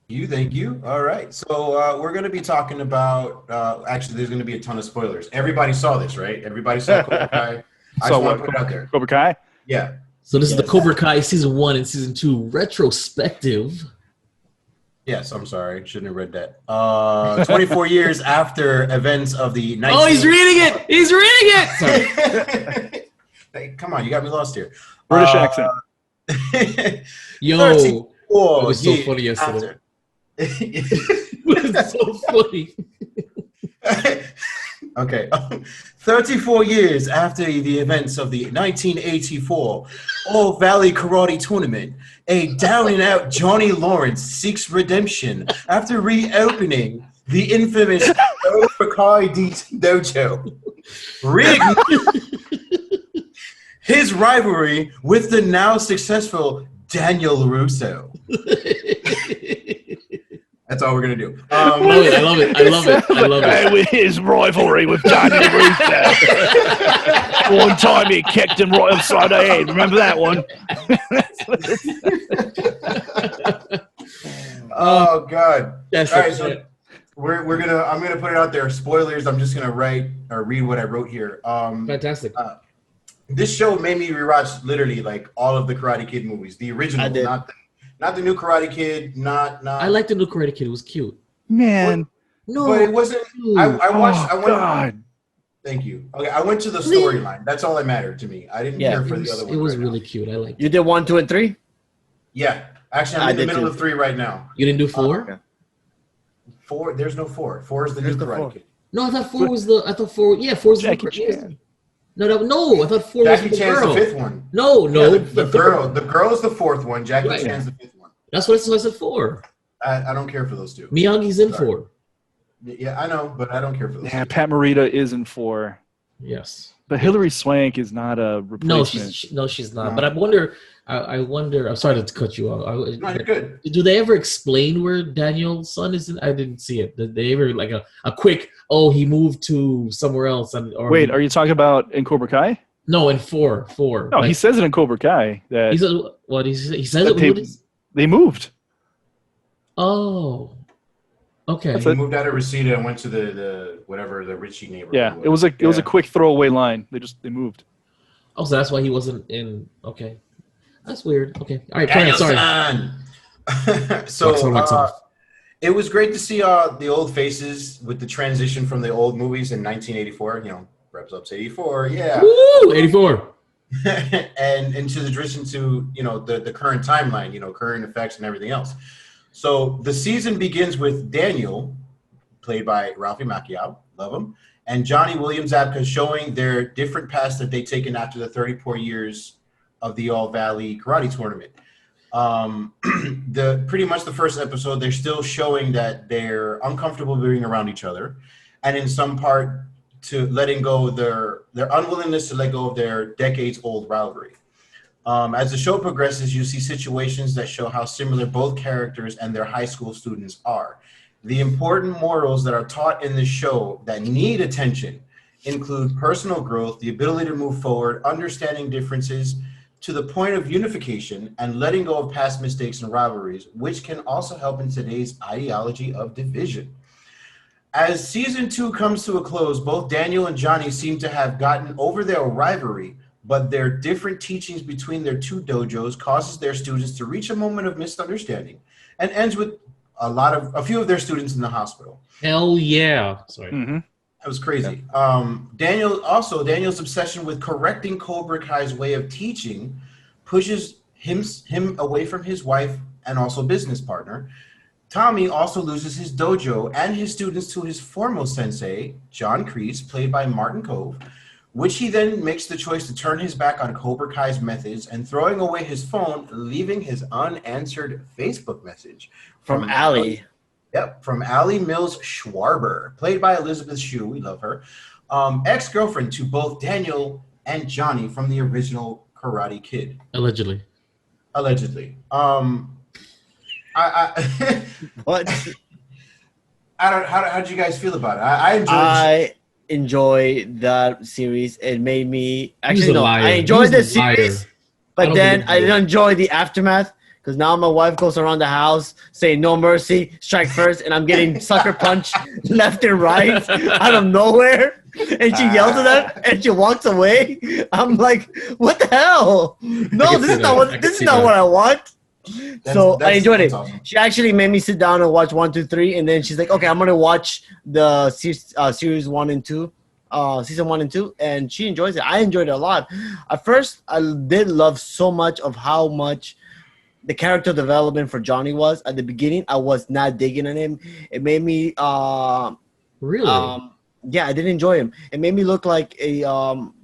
Thank you. All right, so we're going to be talking about. Actually, there's going to be a ton of spoilers. Everybody saw this, right? Everybody saw Cobra Kai. I just want to put it out there. Cobra Kai. Yeah. So this is the Cobra Kai Season 1 and Season 2 retrospective. Yes, I'm sorry. Shouldn't have read that. 24 years after events of the 19... Oh, he's reading it! He's reading it! Sorry. Hey, come on, you got me lost here. British accent. Yo, it was so funny yesterday. It was so funny. Okay. 34 years after the events of the 1984 All Valley Karate Tournament, a down-and-out Johnny Lawrence seeks redemption after reopening the infamous Cobra Kai Dojo. His rivalry with the now successful Daniel LaRusso. That's all we're gonna do. I love it. With his rivalry with Daniel LaRusso. One time he kicked him right upside the head. Remember that one? Oh God! Yes, all right, so we're gonna. I'm gonna put it out there. Spoilers. I'm just gonna read what I wrote here. Fantastic. This show made me rewatch literally like all of the Karate Kid movies, the original, not the new Karate Kid, not. I like the new Karate Kid. It was cute. Man, but it wasn't. I watched. Thank you. Okay, I went to the storyline. That's all that mattered to me. I didn't care for the other one. It was right really now. cute. I liked You it. did 1, 2, and 3. Yeah, actually, I'm in the middle of 3 right now. You didn't do 4? Okay. 4. There's no 4. 4 is the There's new the Karate 4. Kid. No, I thought 4 was the. I thought 4. Yeah, 4 was Jackie the. Chan. No, I thought 4 Jackie was the Chan's girl. the 5th one. No, Yeah, the girl. The girl is the 4th one. Jackie Right. Chan's the 5th one. That's what I said 4. I don't care for those two. Miyagi's in Sorry. 4. Yeah, I know, but I don't care for those Yeah, two. Pat Morita is in 4. Yes. But Hilary Swank is not a No, replacement. she's not. No. But I wonder. I'm sorry to cut you off. No, you're good. Do they ever explain where Daniel's son is? I didn't see it. Did they ever like a quick? Oh, he moved to somewhere else. Wait, are you talking about in Cobra Kai? No, in 4. No, Like, he says it in Cobra Kai that he said what he says. that It, they moved. oh, okay. That's He it. moved out of Reseda and went to the whatever the Richie neighborhood. Yeah, it was a quick throwaway line. They moved. Oh, so that's why he wasn't in. Okay, that's weird. Okay, all right. Brian, sorry. So it was great to see the old faces with the transition from the old movies in 1984. You know, Reps Ups 84, yeah, Woo, 84. and into the transition to the current timeline, current effects and everything else. So the season begins with Daniel, played by Ralphie Macchio, love him, and Johnny Williams Zabka showing their different paths that they've taken after the 34 years of the All Valley Karate Tournament. Pretty much the first episode, they're still showing that they're uncomfortable being around each other, and in some part to letting go of their unwillingness to let go of their decades-old rivalry. As the show progresses, you see situations that show how similar both characters and their high school students are. The important morals that are taught in the show that need attention include personal growth, the ability to move forward, understanding differences to the point of unification, and letting go of past mistakes and rivalries, which can also help in today's ideology of division. As season 2 comes to a close, both Daniel and Johnny seem to have gotten over their rivalry, but their different teachings between their two dojos causes their students to reach a moment of misunderstanding and ends with a few of their students in the hospital. Hell yeah. Sorry. Mm-hmm. That was crazy. Daniel's obsession with correcting Cobra Kai's way of teaching pushes him away from his wife and also business partner. Tommy also loses his dojo and his students to his foremost sensei, John Kreese, played by Martin Cove, which he then makes the choice to turn his back on Cobra Kai's methods and throwing away his phone, leaving his unanswered Facebook message From Allie. Yep, from Allie Mills Schwarber, played by Elizabeth Shue, we love her, ex-girlfriend to both Daniel and Johnny from the original Karate Kid. Allegedly. What? How did you guys feel about it? I enjoyed enjoy that series. It made me He's a liar. I enjoyed the He's a liar. series, I but don't then believe I you. didn't enjoy the aftermath because now my wife goes around the house saying "No mercy, strike first," and I'm getting sucker punched left and right out of nowhere. And she yells at them and she walks away. I'm like, what the hell? No, can this see is not that. I what can this is see not that. what I want. So I enjoyed it. Awesome. She actually made me sit down and watch 1, 2, 3, and then she's like, "Okay, I'm gonna watch the series 1 and 2, season 1 and 2," and she enjoys it. I enjoyed it a lot. At first, I did love so much of how much the character development for Johnny was at the beginning. I was not digging on him. It made me Really? yeah, I didn't enjoy him. It made me look like a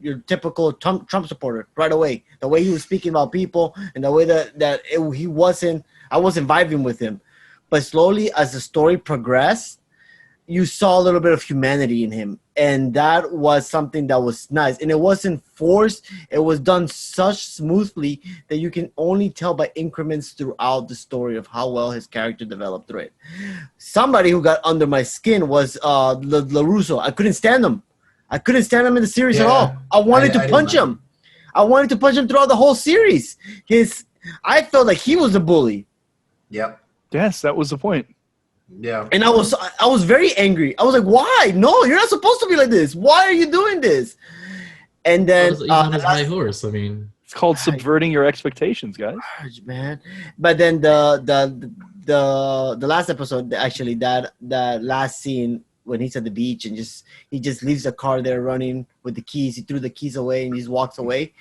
your typical Trump supporter right away. The way he was speaking about people and the way I wasn't vibing with him. But slowly, as the story progressed, you saw a little bit of humanity in him, and that was something that was nice. And it wasn't forced. It was done such smoothly that you can only tell by increments throughout the story of how well his character developed through it. Somebody who got under my skin was LaRusso. I couldn't stand him. I couldn't stand him in the series at all. I wanted to punch him. I wanted to punch him throughout the whole series. I felt like he was a bully. Yep. Yes, that was the point. Yeah. And I was very angry. I was like, why? No, you're not supposed to be like this. Why are you doing this? And then He's on his high horse. I mean, It's called subverting your expectations, guys. man. But then the last episode, actually, that last scene when he's at the beach and he just leaves the car there running with the keys. He threw the keys away and he just walks away.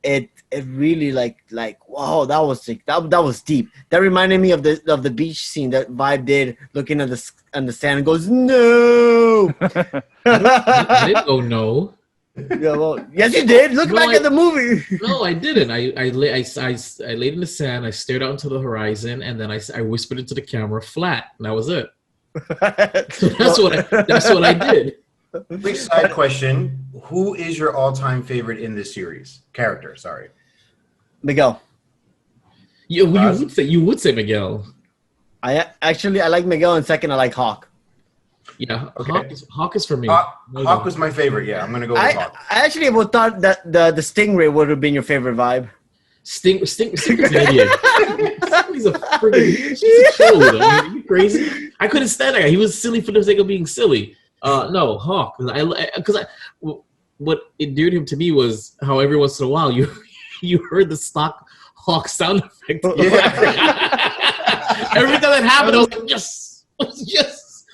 It really like wow, that was sick. That was deep. That reminded me of the beach scene that Vibe did, looking at the sand and goes no. I didn't go no. Yeah, well, yes, you did. Look back at the movie. No, I didn't. I laid in the sand. I stared out into the horizon, and then I whispered into the camera, "Flat," and that was it. So that's what I did. Quick side question: who is your all-time favorite in this series? Character, sorry. Miguel. Yeah, well, you would say Miguel. I like Miguel, and second I like Hawk. Yeah, Okay. Hawk is for me. Hawk was my favorite. Yeah, I'm gonna go with Hawk. I actually would thought that the Stingray would have been your favorite Vibe. Stinger's an idiot. He's a freaking chode. I mean, are you crazy? I couldn't stand that guy. He was silly for the sake of being silly. No, Hawk. What endeared him to me was how every once in a while you heard the stock Hawk sound effect. Every time that happened, I was like, yes.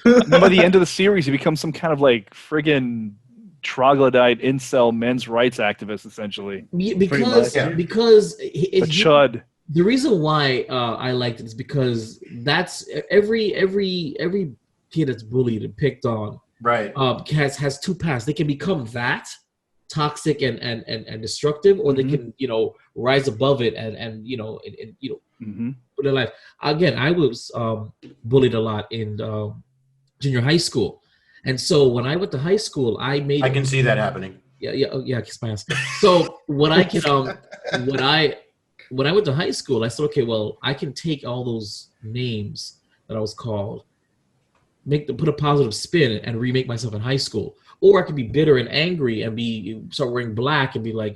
And then by the end of the series, he becomes some kind of like friggin' troglodyte incel men's rights activist, essentially. Because a chud. The reason why I liked it is because that's every kid that's bullied and picked on, Right. Has two paths. They can become that toxic and destructive, or they can rise above it and put their life. Again, I was bullied a lot in junior high school, and so when I went to high school, I can see that happening. Yeah, kiss my ass. So when I went to high school, I said, okay, well, I can take all those names that I was called, put a positive spin, and remake myself in high school. Or I could be bitter and angry and start wearing black and be like,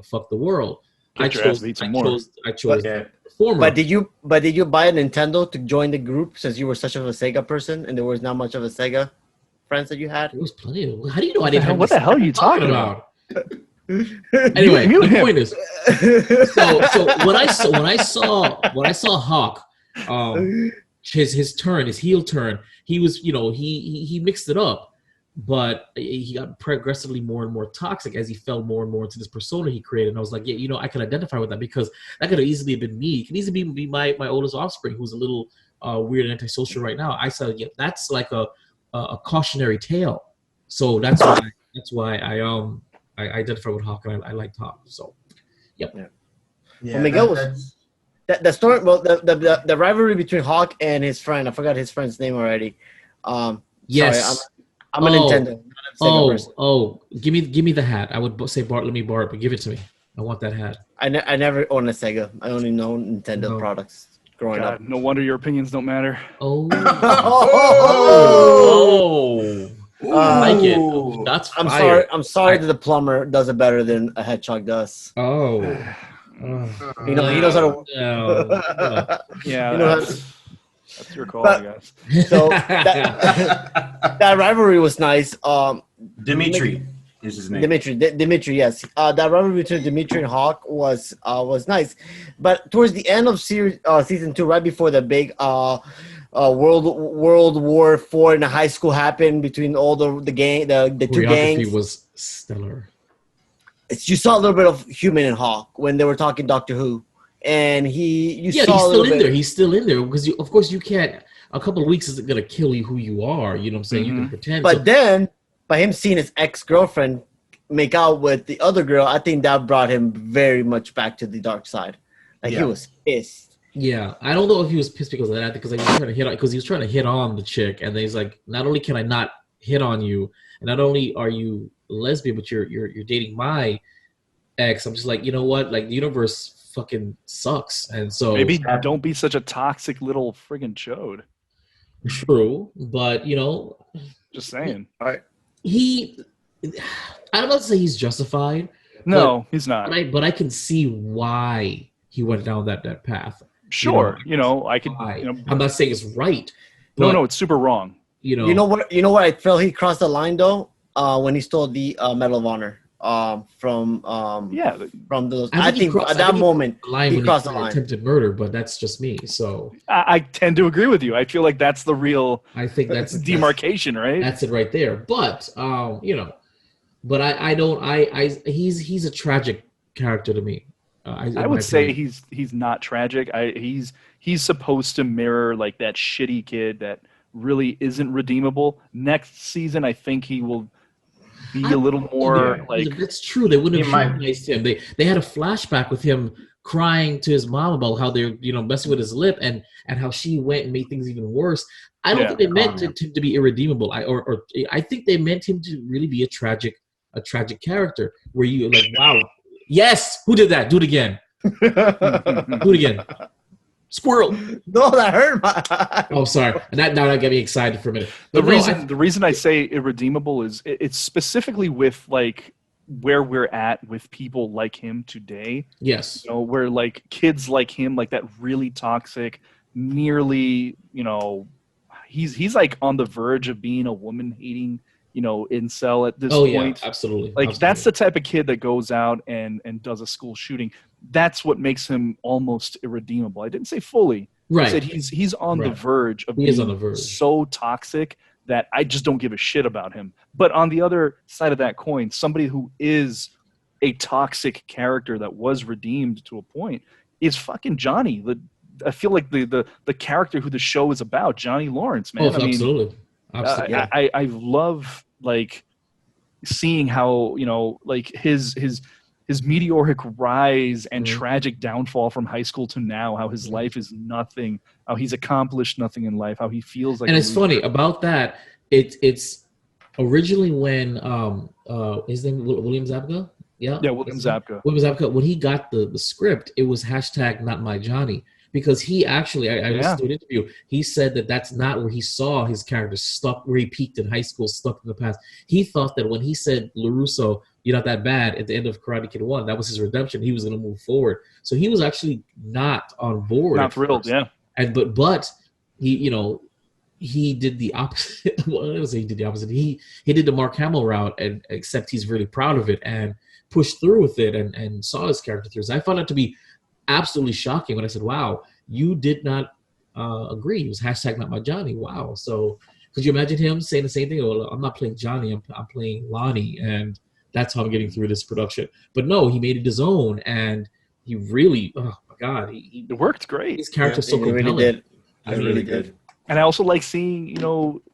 fuck the world. I chose former. But did you buy a Nintendo to join the group since you were such of a Sega person and there was not much of a Sega friends that you had? There was plenty of. How do you know I didn't have? What the hell are you talking about? Anyway, the point is, so when I saw Hawk, his heel turn, he was, he mixed it up, but he got progressively more and more toxic as he fell more and more into this persona he created. And I was like, yeah, I can identify with that because that could have easily been me. It could easily be my oldest offspring, who's a little weird and antisocial right now. I said, yeah, that's like a cautionary tale. So that's why I identify with Hawk and I liked Hawk. So, yep. Yeah, well, Miguel was the story. Well, the rivalry between Hawk and his friend. I forgot his friend's name already. Yes. Sorry, I'm a Nintendo. Give me the hat. I would say let me borrow it, but give it to me. I want that hat. I never owned a Sega. I only know Nintendo products growing up. No wonder your opinions don't matter. Oh. I like it. That's fire. I'm sorry that the plumber does it better than a hedgehog does. Oh. He knows how to. No. Yeah. That's your call, I guess. So that rivalry was nice. Dimitri is his name. Dimitri, yes. That rivalry between Dimitri and Hawk was nice, but towards the end of season 2, right before the big World War IV in the high school happened between all the gang, the two gangs. Was stellar. You saw a little bit of human in Hawk when they were talking Doctor Who. And he's still in there. He's still in there because of course you can't. A couple of weeks isn't gonna kill you who you are. You know what I'm saying? You can pretend. But then, by him seeing his ex-girlfriend make out with the other girl, I think that brought him very much back to the dark side. He was pissed. Yeah, I don't know if he was pissed because of that. Because he was trying to hit on the chick, and then he's like, not only can I not hit on you, and not only are you lesbian, but you're dating my ex. I'm just like, you know what? Like the universe fucking sucks, and so maybe don't be such a toxic little friggin' chode. True, but just saying. I don't want to say he's justified. No, he's not. But I can see why he went down that path. Sure, I could. I'm not saying it's right. No, it's super wrong. You know what I felt he crossed the line though when he stole the Medal of Honor. from those. I think at that moment he crossed the line. Attempted murder, but that's just me. So I tend to agree with you. I feel like that's the real. I think that's demarcation, right? That's it right there. But but I don't. He's a tragic character to me. I would say he's not tragic. He's supposed to mirror like that shitty kid that really isn't redeemable. Next season, I think he will be a little more like. That's true. They wouldn't have humanized him. They had a flashback with him crying to his mom about how they're messing with his lip and how she went and made things even worse. I don't think they meant him to be irredeemable. I think they meant him to really be a tragic character where you like, wow, yes, who did that? Do it again. Do it again. Squirrel. No, that hurt my. Oh, sorry. Now that got me excited for a minute. But the reason I say irredeemable is it's specifically with like where we're at with people like him today. Yes. Where like kids like him, like that really toxic, nearly, he's like on the verge of being a woman hating, incel at this point. Yeah, absolutely. Like that's the type of kid that goes out and does a school shooting. That's what makes him almost irredeemable. I didn't say fully. Right. I said he's on the verge of being so toxic that I just don't give a shit about him. But on the other side of that coin, somebody who is a toxic character that was redeemed to a point is fucking Johnny. I feel like the character who the show is about, Johnny Lawrence, man. Absolutely. Absolutely. I love like seeing how like his meteoric rise and tragic downfall from high school to now, how his life is nothing, how he's accomplished nothing in life, how he feels like. And it's funny about that. It's originally when his name William Zabka. Yeah, William Zabka. William Zabka. When he got the script, it was hashtag not my Johnny. Because he actually, I listened to an interview, he said that that's not where he saw his character stuck, where he peaked in high school, stuck in the past. He thought that when he said, LaRusso, you're not that bad, at the end of Karate Kid 1, that was his redemption. He was going to move forward. So he was actually not on board. Not thrilled, first. And but he, he did the opposite. Well, I don't say he did the opposite. He did the Mark Hamill route, and except he's really proud of it and pushed through with it and saw his character through. So I found it to be absolutely shocking when I said, wow, you did not agree. It was hashtag not my Johnny. Wow. So could you imagine him saying the same thing? Well, I'm not playing Johnny, I'm playing Lonnie, and that's how I'm getting through this production. But no, he made it his own, and he really, oh my God. It worked great. His character's so compelling. Really did. I really did. And I also like seeing, freaking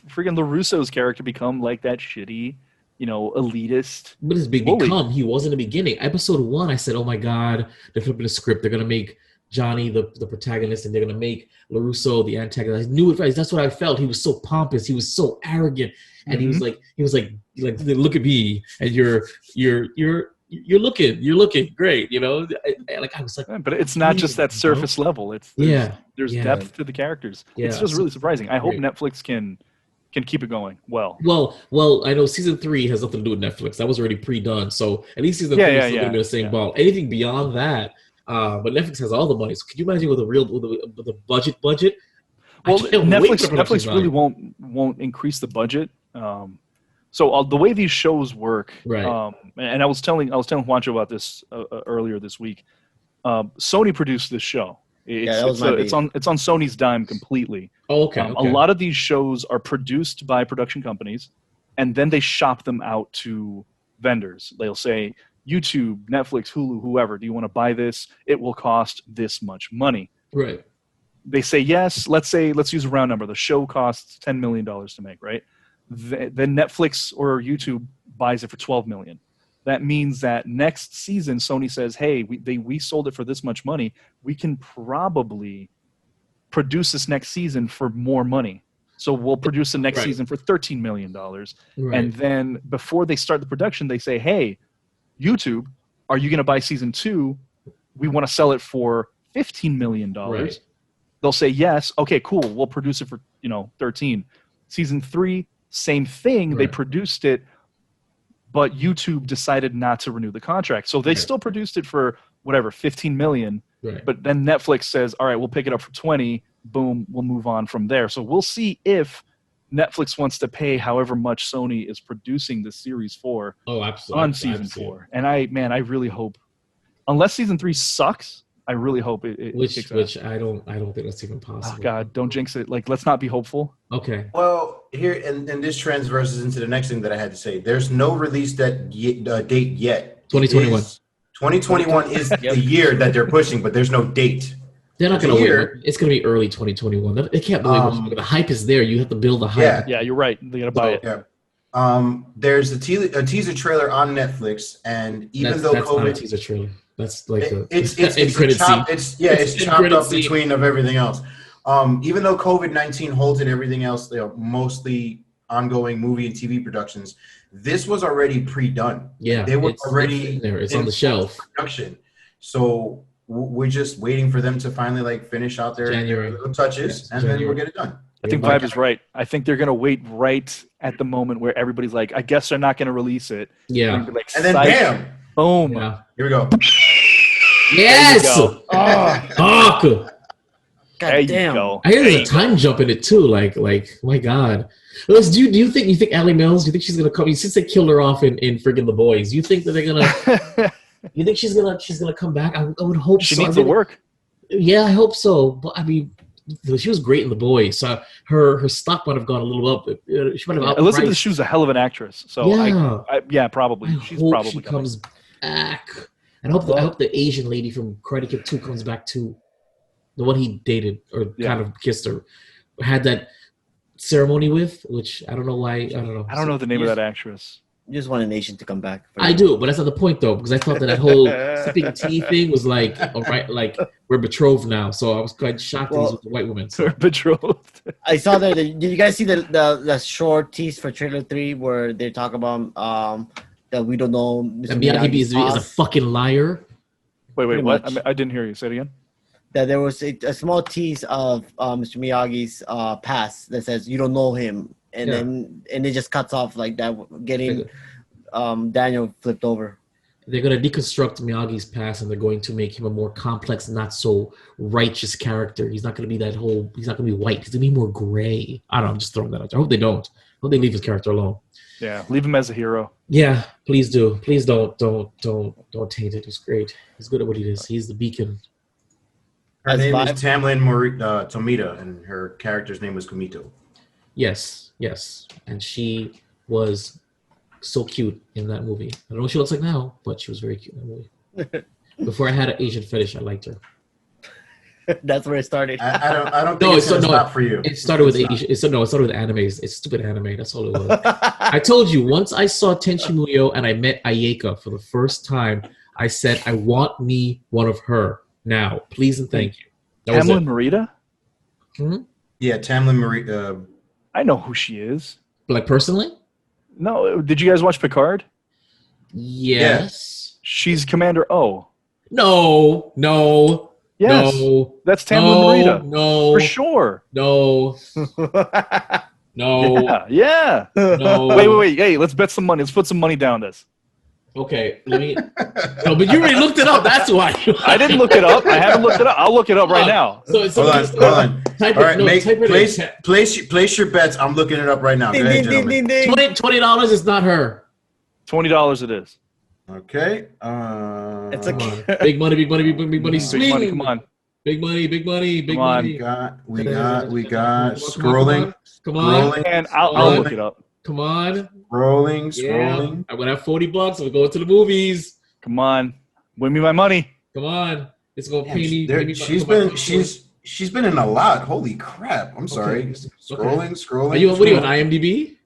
LaRusso's character become like that shitty, elitist. But it's become. He was in the beginning. Episode 1, I said, oh my God, they're flipping the script. They're going to make Johnny the protagonist, and they're going to make LaRusso the antagonist. I knew it right. That's what I felt. He was so pompous. He was so arrogant. And he was like, look at me, and you're looking great, Like I was like, but it's not just that surface level. There's depth to the characters. Yeah, it's just really surprising. I hope Netflix can keep it going well. Well, I know season 3 has nothing to do with Netflix. That was already pre-done. So at least season 3 is still going to be the same ball. Anything beyond that, but Netflix has all the money. So could you imagine with a budget? Well, Netflix really won't increase the budget. So the way these shows work, right? And I was telling Juancho about this earlier this week. Sony produced this show. It's on Sony's dime completely. Oh, okay. A lot of these shows are produced by production companies, and then they shop them out to vendors. They'll say, YouTube, Netflix, Hulu, whoever, do you want to buy this? It will cost this much money. Right. They say yes. Let's use a round number. The show costs $10 million to make, right? Then Netflix or YouTube buys it for $12 million. That means that next season, Sony says, hey, we sold it for this much money. We can probably produce this next season for more money. So we'll produce the next season for $13 million. Right. And then before they start the production, they say, hey, YouTube, are you going to buy season 2? We want to sell it for $15 million. Right. They'll say, yes. Okay, cool. We'll produce it for, 13. Season 3, same thing. Right. They produced it, but YouTube decided not to renew the contract. So they still produced it for whatever, $15 million. Right. But then Netflix says, all right, we'll pick it up for 20. Boom, we'll move on from there. So we'll see if Netflix wants to pay however much Sony is producing the series for on season 4. And I really hope, unless season 3 sucks, I really hope it which I don't think that's even possible. Oh God, don't jinx it. Like, let's not be hopeful. Okay. Well, here and this transverses into the next thing that I had to say. There's no release date yet. 2021. 2021 is the year that they're pushing, but there's no date. They're not going to wait. It's going to be early 2021. They can't believe the hype is there. You have to build the hype. Yeah, you're right. They got to buy it. Yeah. There's a teaser trailer on Netflix, and even though that's COVID, not a teaser trailer. That's like it's chopped up between of everything else. Even though COVID-19 halted everything else, mostly ongoing movie and TV productions, this was already pre-done. Yeah, they were already there. It's on the shelf. Production. So we're just waiting for them to finally finish out their little touches, and then we'll get it done. I think Vibe is right. I think they're going to wait right at the moment where everybody's like, I guess they're not going to release it. Yeah. And then bam! Boom. Yeah. Here we go. Yes! Go. Oh. God damn. I hear there's a time jump in it too. Like, my God. Liz, do you think Allie Mills? Do you think she's gonna come? Since they killed her off in friggin' The Boys, do you think that they're gonna? You think she's gonna come back? I would hope she so. needs to work. Yeah, I hope so. But I mean, she was great in The Boys. So her stock might have gone a little up. She might have Elizabeth Shue's a hell of an actress. So yeah, probably. She's probably she comes back. And I hope the Asian lady from Karate Kid 2 comes back too. The one he dated or kind of kissed her, had that ceremony with, which I don't know why. I don't know the name of that actress. You just want a nation to come back. I do, but that's not the point though, because I thought that whole sipping tea thing was like, all right, like we're betrothed now. So I was quite shocked that it was with a white woman. So. We're betrothed. I saw that. Did you guys see the short tease for trailer 3 where they talk about that we don't know Mr. Miyagi is a fucking liar? Wait, what? I didn't hear you. Say it again. That there was a small tease of Mr. Miyagi's past that says you don't know him, and then it just cuts off like that, getting Daniel flipped over. They're going to deconstruct Miyagi's past, and they're going to make him a more complex, not so righteous character. He's not going to be that whole. He's not going to be white. He's going to be more gray. I don't know. I'm just throwing that out there. I hope they don't. I hope they leave his character alone. Yeah, leave him as a hero. Yeah, please do. Please don't taint it. He's great. He's good at what he does. He's the beacon. Her name is Tamlin Tomita, and her character's name was Kumito. Yes, and she was so cute in that movie. I don't know what she looks like now, but she was very cute in that movie. Before I had an Asian fetish, I liked her. That's where it started. I don't think it's not for you. It started with Asian. It started with animes. It's stupid anime. That's all it was. I told you, once I saw Tenchi Muyo and I met Ayeka for the first time, I said, I want me one of her. Now, please and thank you. Tamlin Morita? Hmm? Yeah, Tamlin Morita. I know who she is. Like personally? No. Did you guys watch Picard? Yes. She's Commander O. No. Yes. No. That's Tamlin Morita. No. For sure. No. No. Yeah. No. Wait. Hey, let's bet some money. Let's put some money down this. Okay, let me. No, but you already looked it up. That's why. I didn't look it up. I haven't looked it up. I'll look it up right now. Hold on. All right, place your bets. I'm looking it up right now. Go ahead, gentlemen. $20 is not her. $20 it is. Okay. It's a big money. Swing. Come on. Big money. Come on. We got scrolling. Come on. And I'll look it up. Come on. Scrolling. Yeah. I'm gonna have $40. We're going to the movies. Come on. Win me my money. Come on. It's gonna pay me. She's been in a lot. Holy crap. I'm sorry. Okay. Scrolling. What are you on IMDb?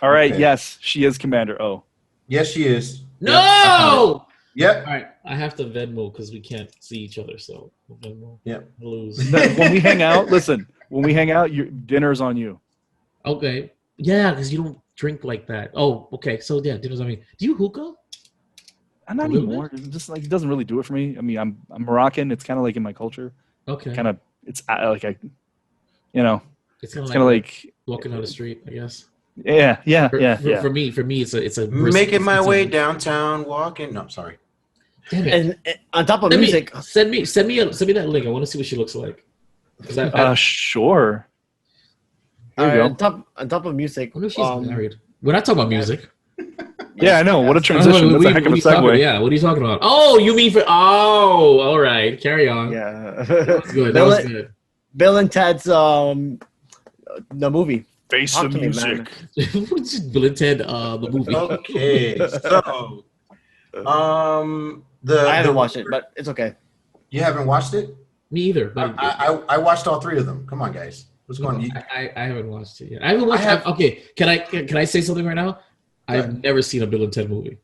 All right. Okay. Yes, she is Commander O. Yes, she is. No! Yep. All right. I have to Venmo because we can't see each other. So Venmo. Yep. Lose. When we hang out, listen. When we hang out, dinner's on you. Okay. Yeah, because you don't drink like that. Oh, okay. So yeah, dinner's on me. Do you hookah? Not anymore. It's just like it doesn't really do it for me. I mean, I'm Moroccan. It's kind of like in my culture. Okay. Kind of. It's like It's kind of like walking down the street, I guess. Yeah. For me, it's a making my way downtown, walking. No, sorry. Damn it. And on top of music, send me that link. I want to see what she looks like. Sure. There you go. On top of music, I wonder if she's married. We're not talking about music. Yeah, I know. What a transition. That's a heck of a segue. Yeah, what are you talking about? Oh, you mean for... Oh, all right. Carry on. Yeah. That was good. That was good. Bill and Ted's the movie. Face Talk the to me, music. Bill and Ted, the movie. Okay, so I haven't watched it, but it's okay. you haven't watched it? Me either. But I watched all three of them. Come on, guys. What's going on? I haven't watched it yet. I haven't watched. Okay, can I say something right now? I've never seen a Bill and Ted movie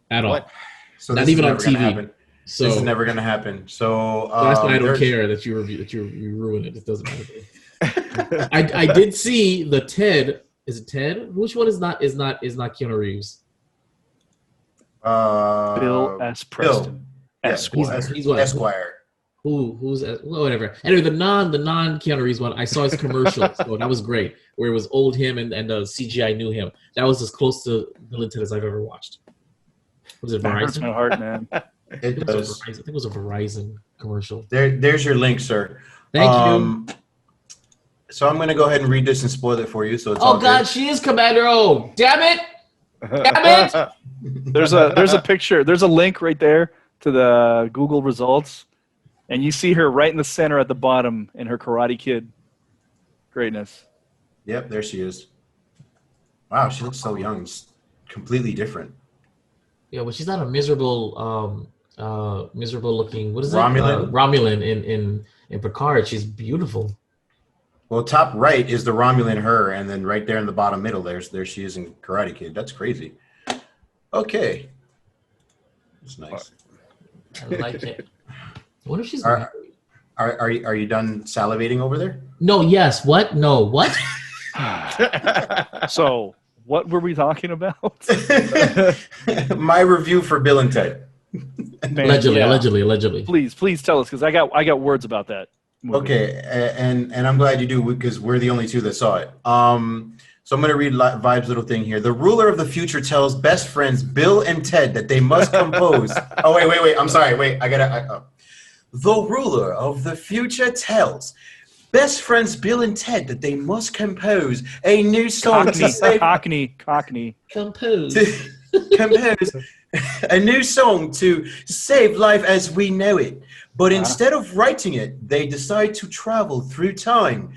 at all. What? So Not this even is on never gonna TV. happen. So This is never gonna happen. So that's why I don't there's- care that you ruin it. It doesn't matter. I did see the Ted. Is it Ted? Which one is not Keanu Reeves? Bill S. Preston. Yeah, Esquire. He's what? Esquire. Who's well, whatever. Anyway, the non Keanu Reeves one, I saw his commercial, so that was great. Where it was old him and the CGI knew him. That was as close to Bill and Ted as I've ever watched. Was it That hurts Verizon? my heart, man. It does. I think it was a Verizon commercial. There's your link, sir. Thank you. So I'm gonna go ahead and read this and spoil it for you. So it's Oh all God, good. she is Commander O. Damn it! Damn it! There's a picture. There's a link right there to the Google results, and you see her right in the center at the bottom in her Karate Kid greatness. Yep, there she is. Wow, she looks so young. It's completely different. Yeah, but she's not a miserable looking. What is Romulan? that? Romulan in Picard. She's beautiful. Well, top right is the Romulan her, and then right there in the bottom middle, there she is in Karate Kid. That's crazy. Okay, that's nice. I like it. I wonder if she's Are- married. Are you done salivating over there? No. Yes. What? No. What? So, what were we talking about? My review for Bill and Ted. Man, Allegedly. yeah. Allegedly. Please tell us, because I got words about that movie. Okay, and I'm glad you do because we're the only two that saw it. So I'm going to read Vibe's little thing here. The ruler of the future tells best friends Bill and Ted that they must compose. Oh, wait. I'm sorry. Wait, The ruler of the future tells best friends Bill and Ted that they must compose a new song to save... Cockney. Compose. compose a new song to save life as we know it. But instead of writing it, they decide to travel through time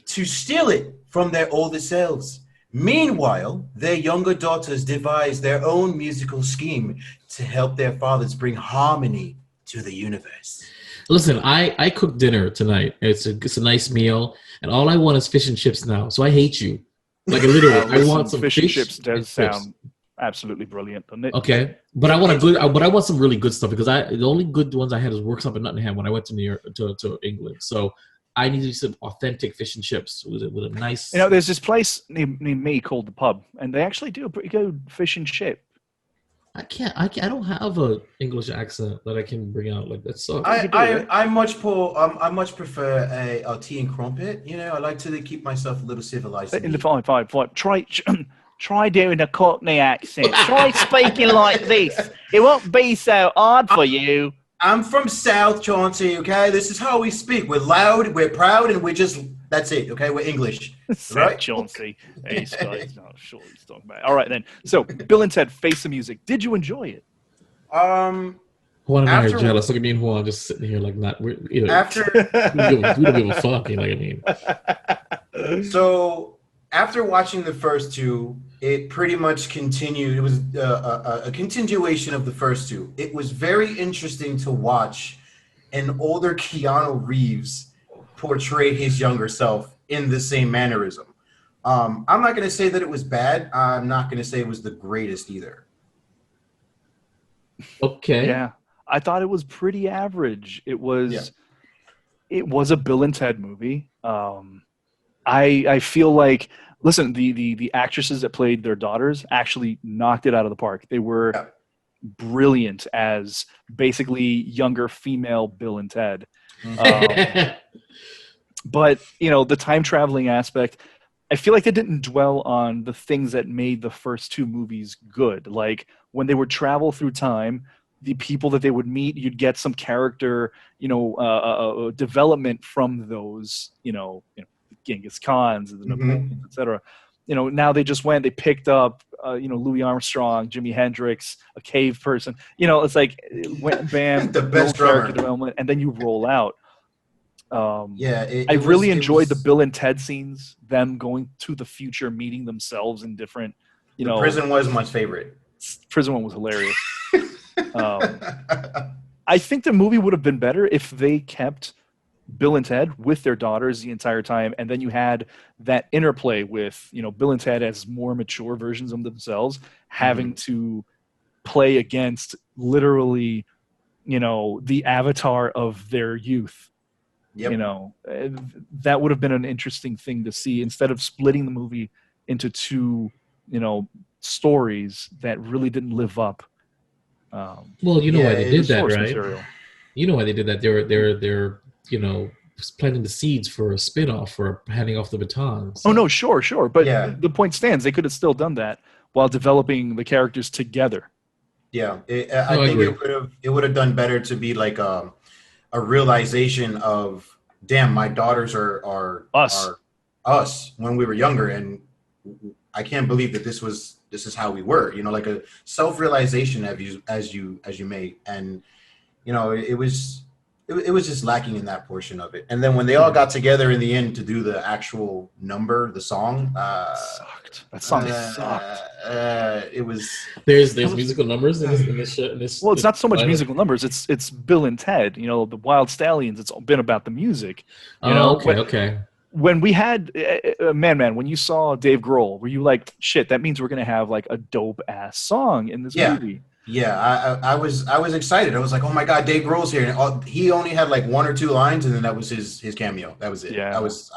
to steal it from their older selves. Meanwhile, their younger daughters devise their own musical scheme to help their fathers bring harmony to the universe. Listen, I cooked dinner tonight. It's a nice meal, and all I want is fish and chips now. So I hate you. Like literally, I want some fish and chips. Does and sound chips. absolutely brilliant, doesn't it? Okay, but I want some really good stuff because the only good ones I had was Works Up in Nottingham when I went to New York to England. So I needed some authentic fish and chips with a nice. There's this place near me called The Pub, and they actually do a pretty good fish and chip. I don't have a English accent that I can bring out like that. So I much prefer a tea and crumpet. I like to keep myself a little civilized. In the 555, try doing a Cockney accent. Try speaking like this. It won't be so hard for you. I'm from South Chauncey, okay? This is how we speak. We're loud, we're proud, and that's it, okay? We're English. South Chauncey. Hey, Scott's not sure what he's talking about. All right, then. So, Bill and Ted, Face the Music. Did you enjoy it? Juan and I are jealous. Look at me and Juan just sitting here like not. We don't give a fuck. So, after watching the first two, it pretty much continued. It was a continuation of the first two. It was very interesting to watch an older Keanu Reeves portray his younger self in the same mannerism. I'm not going to say that it was bad. I'm not going to say it was the greatest either. Okay. Yeah. I thought it was pretty average. It was a Bill and Ted movie. I feel like, listen, the actresses that played their daughters actually knocked it out of the park. They were brilliant as basically younger female Bill and Ted. But, the time traveling aspect, I feel like they didn't dwell on the things that made the first two movies good. Like when they would travel through time, the people that they would meet, you'd get some character, development from those, Genghis Khans, the Napoleons, etc. Now they picked up, Louis Armstrong, Jimi Hendrix, a cave person. It's like, bam, The best character drummer. development, and then you roll out. It I really was- enjoyed the Bill and Ted scenes, them going to the future, meeting themselves in different, The prison was my favorite. Prison one was hilarious. I think the movie would have been better if they kept Bill and Ted with their daughters the entire time, and then you had that interplay with Bill and Ted as more mature versions of themselves having to play against literally the avatar of their youth. Yep. That would have been an interesting thing to see, instead of splitting the movie into two stories that really didn't live up. Well, why they did that, right? Material. You know why they did that. They're planting the seeds for a spin-off, for handing off the baton. So. Oh no, sure, but Yeah. the point stands. They could have still done that while developing the characters together. Yeah, I think it would have done better to be like a realization of, damn, my daughters are us when we were younger, and I can't believe that this is how we were. Like a self-realization as you may, and it was just lacking in that portion of it. And then when they all got together in the end to do the actual number, the song, sucked. That song sucked. It was. There's musical numbers in this. Well, it's not so much musical numbers. It's Bill and Ted. The Wild Stallions. It's been about the music. Okay. When we had Man, when you saw Dave Grohl, were you like, shit? That means we're gonna have like a dope ass song in this movie. Yeah, I was excited. I was like, oh my god, Dave Grohl's here. And he only had like one or two lines, and then that was his cameo. That was it. Yeah. I was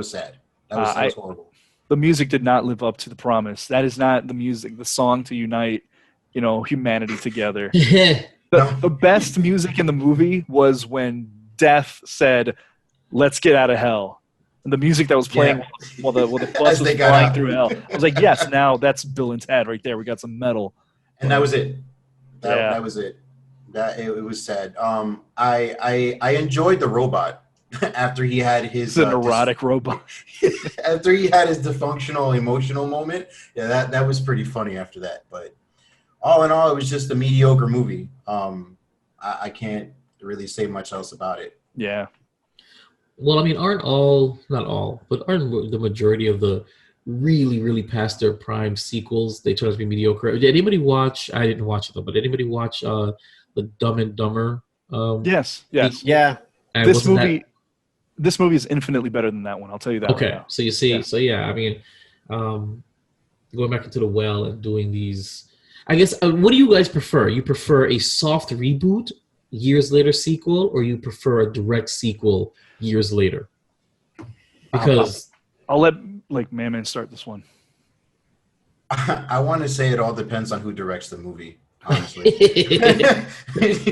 sad. That was horrible. The music did not live up to the promise. That is not the music, the song to unite, humanity together. The best music in the movie was when Death said, "Let's get out of hell." And the music that was playing while the bus was flying through hell. I was like, yes, now that's Bill and Ted right there. We got some metal. And that was it. That was it. It was sad. I enjoyed the robot after he had his neurotic robot. After he had his dysfunctional emotional moment. Yeah, that was pretty funny after that. But all in all, it was just a mediocre movie. I can't really say much else about it. Yeah. Well, I mean, aren't the majority of the really, really past their prime sequels, they turn out to be mediocre? Did anybody watch? I didn't watch it though, but did anybody watch the Dumb and Dumber? Yes. Yeah. And this movie is infinitely better than that one. I'll tell you that. Okay, right so you see, I mean, going back into the well and doing these. I guess, what do you guys prefer? You prefer a soft reboot, years later sequel, or you prefer a direct sequel years later? Because I'll let Man start this one. I want to say it all depends on who directs the movie, honestly.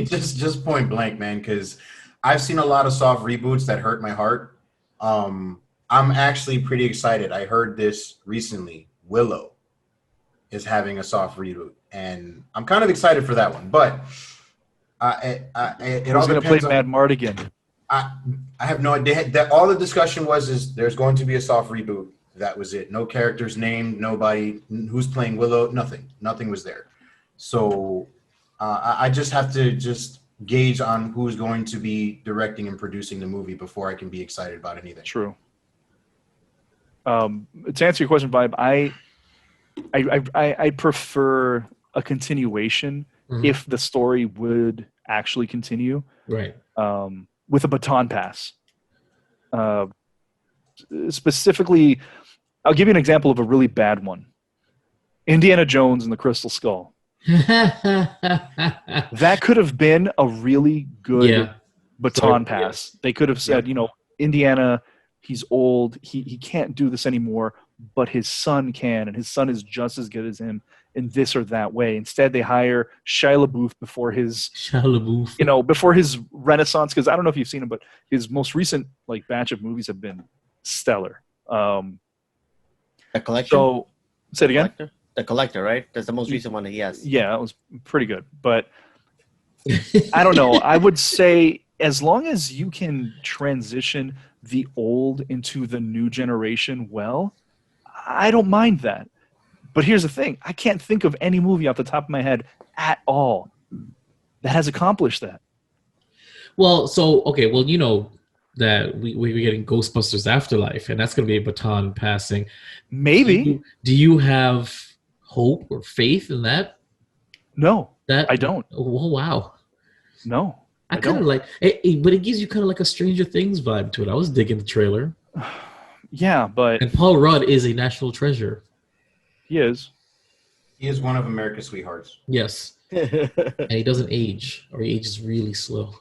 just point blank, man, because I've seen a lot of soft reboots that hurt my heart. I'm actually pretty excited. I heard this recently. Willow is having a soft reboot, and I'm kind of excited for that one. But it all going to play Mad Mardigan. I have no idea. That all the discussion is there's going to be a soft reboot. That was it. No characters named. Nobody who's playing Willow. Nothing was there. So I just have to gauge on who's going to be directing and producing the movie before I can be excited about anything. True. To answer your question, Vibe, I prefer a continuation if the story would actually continue. Right. With a baton pass. Specifically, I'll give you an example of a really bad one. Indiana Jones and the Crystal Skull. That could have been a really good baton pass. They could have said, Indiana, he's old, he can't do this anymore, but his son can, and his son is just as good as him in this or that way. Instead, they hire Shia LaBeouf before his renaissance, because I don't know if you've seen him, but his most recent batch of movies have been stellar. The Collector? So, say it again? The Collector, right? That's the most recent one that he has. Yeah, that was pretty good. But I don't know. I would say as long as you can transition the old into the new generation well, I don't mind that. But here's the thing. I can't think of any movie off the top of my head at all that has accomplished that. Well, so, okay, well, you know that we're getting Ghostbusters Afterlife, and that's going to be a baton passing. Maybe. Do you have hope or faith in that? No, That I don't. Oh, wow. No. I kind of like it, but it gives you kind of like a Stranger Things vibe to it. I was digging the trailer. Yeah, but And Paul Rudd is a national treasure. he is. He is one of America's sweethearts. Yes. And he doesn't age, or he ages really slow.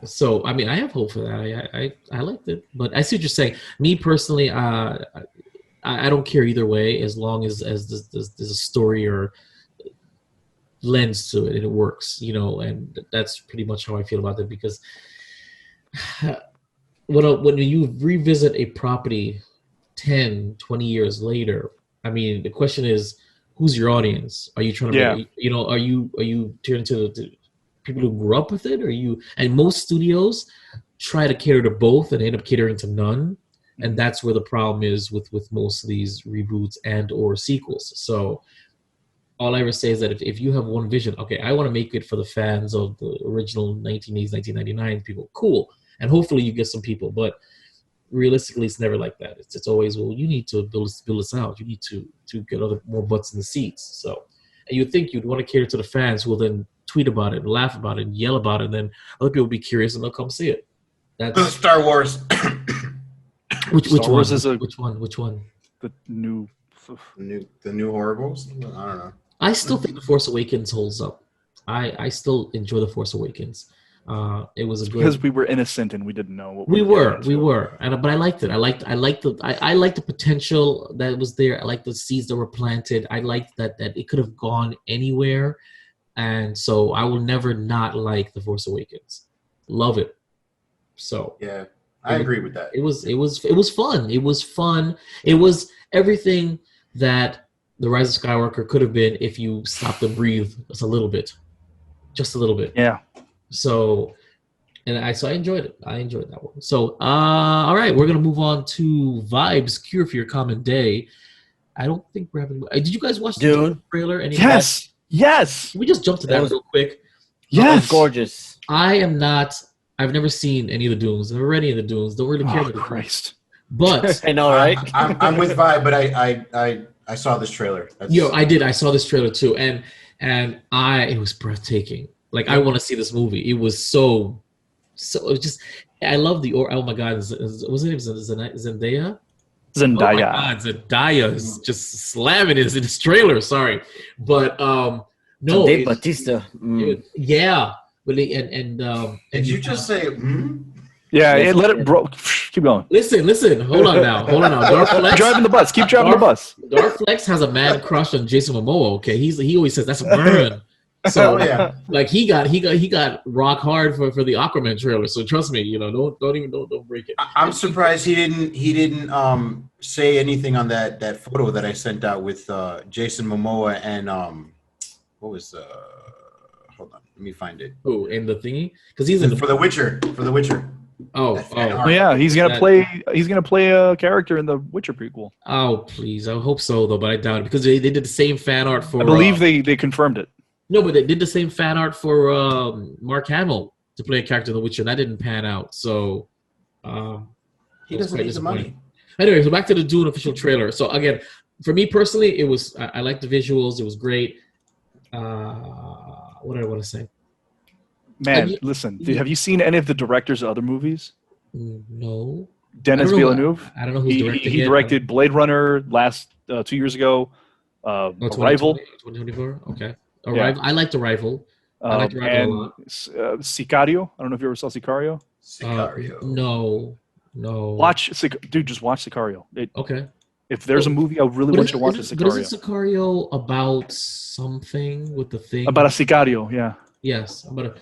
So I mean, I have hope for that. I liked it, but I see what you're saying. Me personally, I don't care either way, as long as there's a story or lens to it and it works, you know. And that's pretty much how I feel about it, because when you revisit a property 10, 20 years later, I mean, the question is, who's your audience? Are you trying to, you know, are you turning to the people who grew up with it? Or and most studios try to cater to both and end up catering to none. And that's where the problem is with most of these reboots and or sequels. So all I ever say is that if you have one vision, okay, I want to make it for the fans of the original 1980s, 1999 people, cool. And hopefully you get some people, but realistically, it's never like that. It's always, well, you need to build this out. You need to get more butts in the seats. So, and you'd think you'd want to cater to the fans who will then tweet about it, and laugh about it, and yell about it, and then other people will be curious and they'll come see it. That's Star Wars. which Star Wars one? is Which one? the new. the new horribles. I don't know. I still think The Force Awakens holds up. I still enjoy The Force Awakens. It was a good, Because we were innocent and we didn't know what we were. were, but I liked it. I liked the potential that was there. I liked the seeds that were planted. I liked that it could have gone anywhere, and so I will never not like The Force Awakens. Love it. So Yeah, I agree with that. it was fun. It was fun. It was everything that The Rise of Skywalker could have been if you stopped to breathe just a little bit. Yeah. So, I enjoyed it. I enjoyed that one. So, all right, we're gonna move on to Vibes Cure for Your Common Day. I don't think we're having. Did you guys watch the Dune? trailer? Any Yes. Yes. Can we just jump to that real quick? That was Yes. gorgeous. I've never seen any of the Dunes. Never read any of the Dunes. Don't really care Oh, about the Dunes. Christ. But I know, right? I'm with Vibe, but I saw this trailer. I did. I saw this trailer too, and it was breathtaking. Like, I want to see this movie. It was so it was just. I love the oh my god, was it Zendaya? Zendaya. Oh my god, Zendaya is just slamming his trailer. Sorry, but no, Dave Bautista. yeah, but and you just say? Yeah, Yes. let it bro. Keep going. listen. Hold on now. Dark Keep Flex, driving the bus. Keep driving the bus. Dark Flex has a mad crush on Jason Momoa. Okay, he always says that's a burn. So yeah. like he got rock hard for the Aquaman trailer. So trust me, you know, don't break it. I'm surprised he didn't say anything on that photo that I sent out with Jason Momoa and what was hold on, let me find it. Oh, in the thingy, because he's in the For The Witcher. oh Oh yeah, he's gonna play a character in the Witcher prequel. oh please, I hope so though, but I doubt it, because they did the same fan art for. I believe they confirmed it. No, but they did the same fan art for Mark Hamill to play a character in The Witcher, and that didn't pan out. So He doesn't need the money. Anyway, so back to the Dune official trailer. So again, for me personally, it was I liked the visuals. It was great. What did I want to say? Man, listen, have you seen any of the directors of other movies? No. Dennis Villeneuve. I don't know who's directing He it. directed Blade Runner last 2 years ago. Arrival. 2024. Okay. Yeah. Arrival. I liked Arrival. I liked Arrival a lot. And Sicario. I don't know if you ever saw Sicario. Sicario. No. Just watch Sicario. Okay. If there's a movie I really want you to watch, it's But Sicario. isn't Sicario about something with the thing? About a Sicario, yeah. Yes. About a.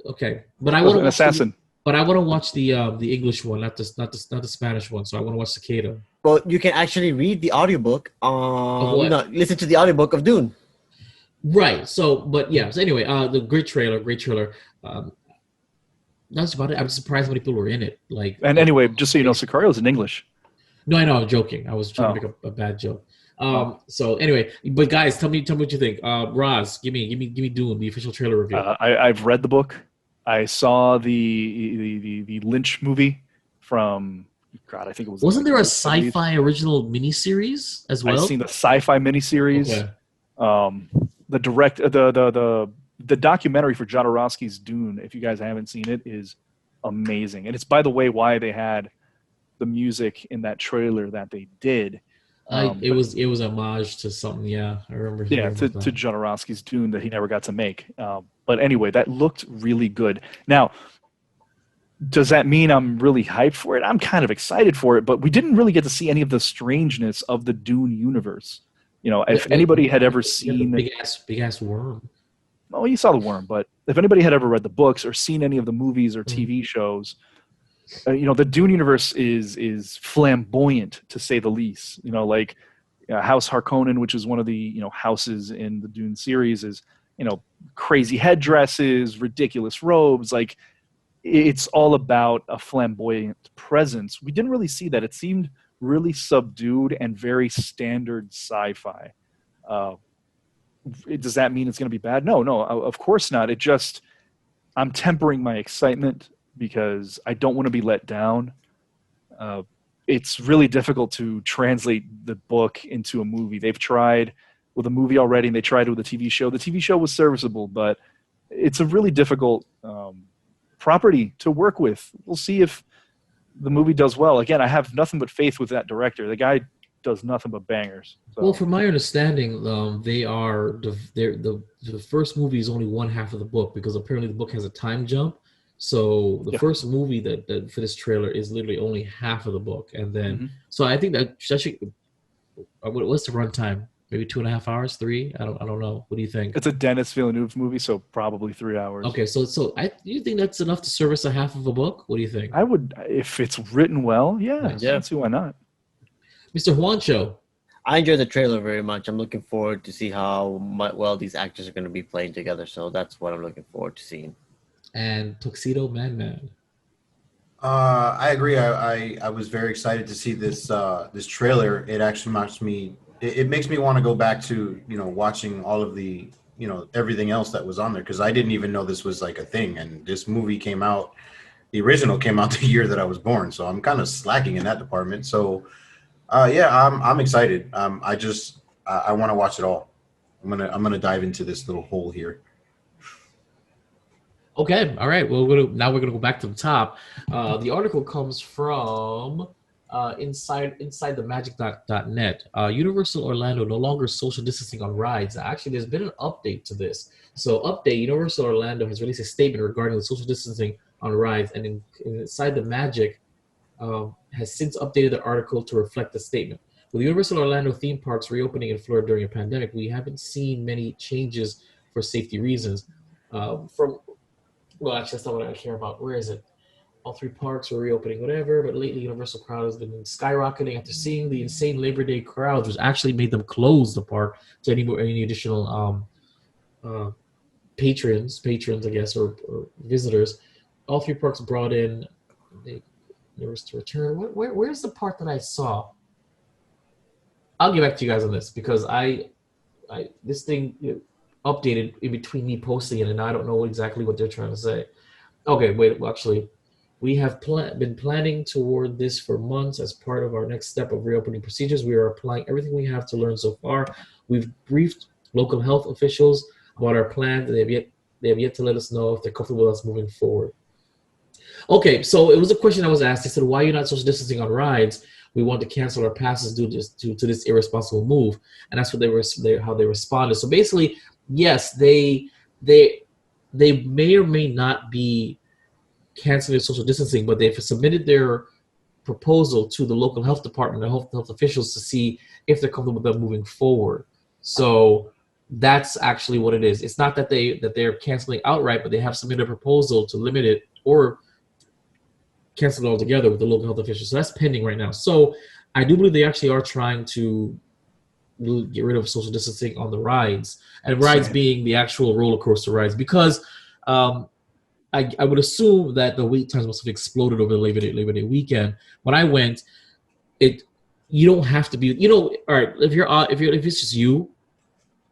Okay. But I An want to assassin. But I want to watch the English one, not the Spanish one. So I want to watch Cicada. Well, you can actually read the audiobook. what? No, listen to the audiobook of Dune. Right. So, but yeah. So anyway, the great trailer. That's about it. I'm surprised how many people were in it. Like, And anyway, just so you know, Sicario's in English. no, I know, I'm joking. I was trying to make a bad joke. So anyway, but guys, tell me what you think. Roz, give me Dune, the official trailer review. I've read the book. I saw the Lynch movie from God. I think it was. Wasn't like there a the 70s. sci-fi original miniseries as well? I've seen the sci-fi miniseries. Okay. The documentary for Jodorowsky's Dune, if you guys haven't seen it, is amazing. And it's, by the way, why they had the music in that trailer that they did. It was homage to something. Yeah, I remember. Yeah, to Jodorowsky's Dune that he never got to make. But anyway, that looked really good. Now, does that mean I'm really hyped for it? I'm kind of excited for it, but we didn't really get to see any of the strangeness of the Dune universe. You know, if anybody had ever seen big ass worm. Oh, you saw the worm, but if anybody had ever read the books or seen any of the movies or TV shows, you know, the Dune universe is flamboyant, to say the least. You know, like House Harkonnen, which is one of the houses in the Dune series, is crazy headdresses, ridiculous robes. Like, it's all about a flamboyant presence. We didn't really see that. It seemed really subdued and very standard sci-fi. Does that mean it's going to be bad? No, of course not. I'm tempering my excitement because I don't want to be let down. It's really difficult to translate the book into a movie. They've tried with a movie already, and they tried with a TV show. The TV show was serviceable, but it's a really difficult property to work with. We'll see if the movie does well. Again, I have nothing but faith with that director. The guy does nothing but bangers. So. Well, from my understanding, the first movie is only one half of the book, because apparently the book has a time jump. So the first movie that for this trailer is literally only half of the book, and then so I think that should. What's the runtime? Maybe 2.5 hours, 3. I don't know. What do you think? It's a Denis Villeneuve movie, so probably 3 hours. Okay, so you think that's enough to service a half of a book? What do you think? I would, if it's written well. Yeah, I don't see why not. Mr. Juancho. I enjoyed the trailer very much. I'm looking forward to see how well these actors are going to be playing together. So that's what I'm looking forward to seeing. And Tuxedo Man. I agree. I was very excited to see this trailer. It actually makes me. It makes me want to go back to watching all of the everything else that was on there, because I didn't even know this was like a thing. And this movie came out. The original came out the year that I was born, so I'm kind of slacking in that department. So. I'm excited. I want to watch it all. I'm gonna dive into this little hole here. Okay, all right. Well, now we're gonna go back to the top. The article comes from InsideTheMagic.net. Universal Orlando no longer social distancing on rides. Actually, there's been an update to this. So, Universal Orlando has released a statement regarding the social distancing on rides, and Inside the Magic has since updated the article to reflect the statement. With Universal Orlando theme parks reopening in Florida during a pandemic, we haven't seen many changes for safety reasons. Actually, that's not what I care about. Where is it? All 3 parks were reopening, whatever, but lately Universal crowd has been skyrocketing after seeing the insane Labor Day crowds, which actually made them close the park to any additional patrons, I guess, or visitors. All 3 parks brought in. There was to return. Where's the part that I saw? I'll get back to you guys on this, because this thing updated in between me posting it, and I don't know exactly what they're trying to say. Okay, wait. Well, actually, we have been planning toward this for months as part of our next step of reopening procedures. We are applying everything we have to learn so far. We've briefed local health officials about our plans, and they have yet to let us know if they're comfortable with us moving forward. Okay, so it was a question I was asked. They said, why are you not social distancing on rides? We want to cancel our passes due to this irresponsible move. And that's what how they responded. So basically, yes, they may or may not be canceling their social distancing, but they've submitted their proposal to the local health department and health officials to see if they're comfortable with them moving forward. So that's actually what it is. It's not that they're canceling outright, but they have submitted a proposal to limit it or cancel it altogether with the local health officials. So that's pending right now. So I do believe they actually are trying to get rid of social distancing on the rides, and rides being the actual roller coaster rides, because I would assume that the wait times must have exploded over the Labor Day weekend. When I went, you don't have to be, all right, if it's just you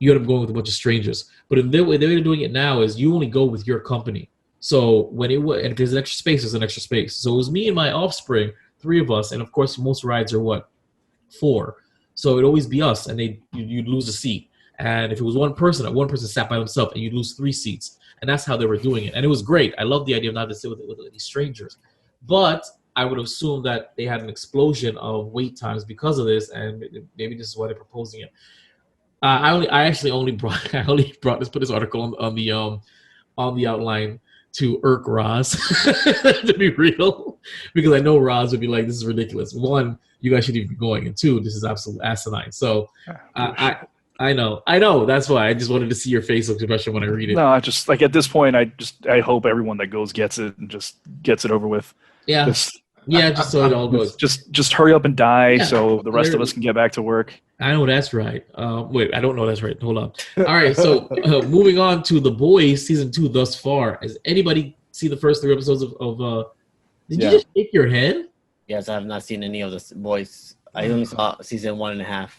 end up going with a bunch of strangers. But the way they're doing it now is you only go with your company. So and if there's an extra space, there's an extra space. So it was me and my offspring, 3 of us, and of course most rides are what, 4. So it'd always be us, and you'd lose a seat. And if it was one person sat by themselves, and you'd lose 3 seats. And that's how they were doing it. And it was great. I love the idea of not to sit with these strangers. But I would assume that they had an explosion of wait times because of this, and maybe this is why they're proposing it. I only brought this article on the outline to irk Roz, to be real, because I know Roz would be like, "This is ridiculous. 1, you guys shouldn't even be going, and 2, this is absolute asinine." So I know. That's why I just wanted to see your facial expression when I read it. No, I just like at this point, I hope everyone that goes gets it and just gets it over with. Yeah. Just so it all goes. Just hurry up and die so the rest of us can get back to work. I know that's right. Wait, I don't know that's right. Hold on. All right, so moving on to The Boys season 2 thus far. Has anybody seen the first 3 episodes of Did you just shake your head? Yes, I have not seen any of the Boys. I only saw season 1.5.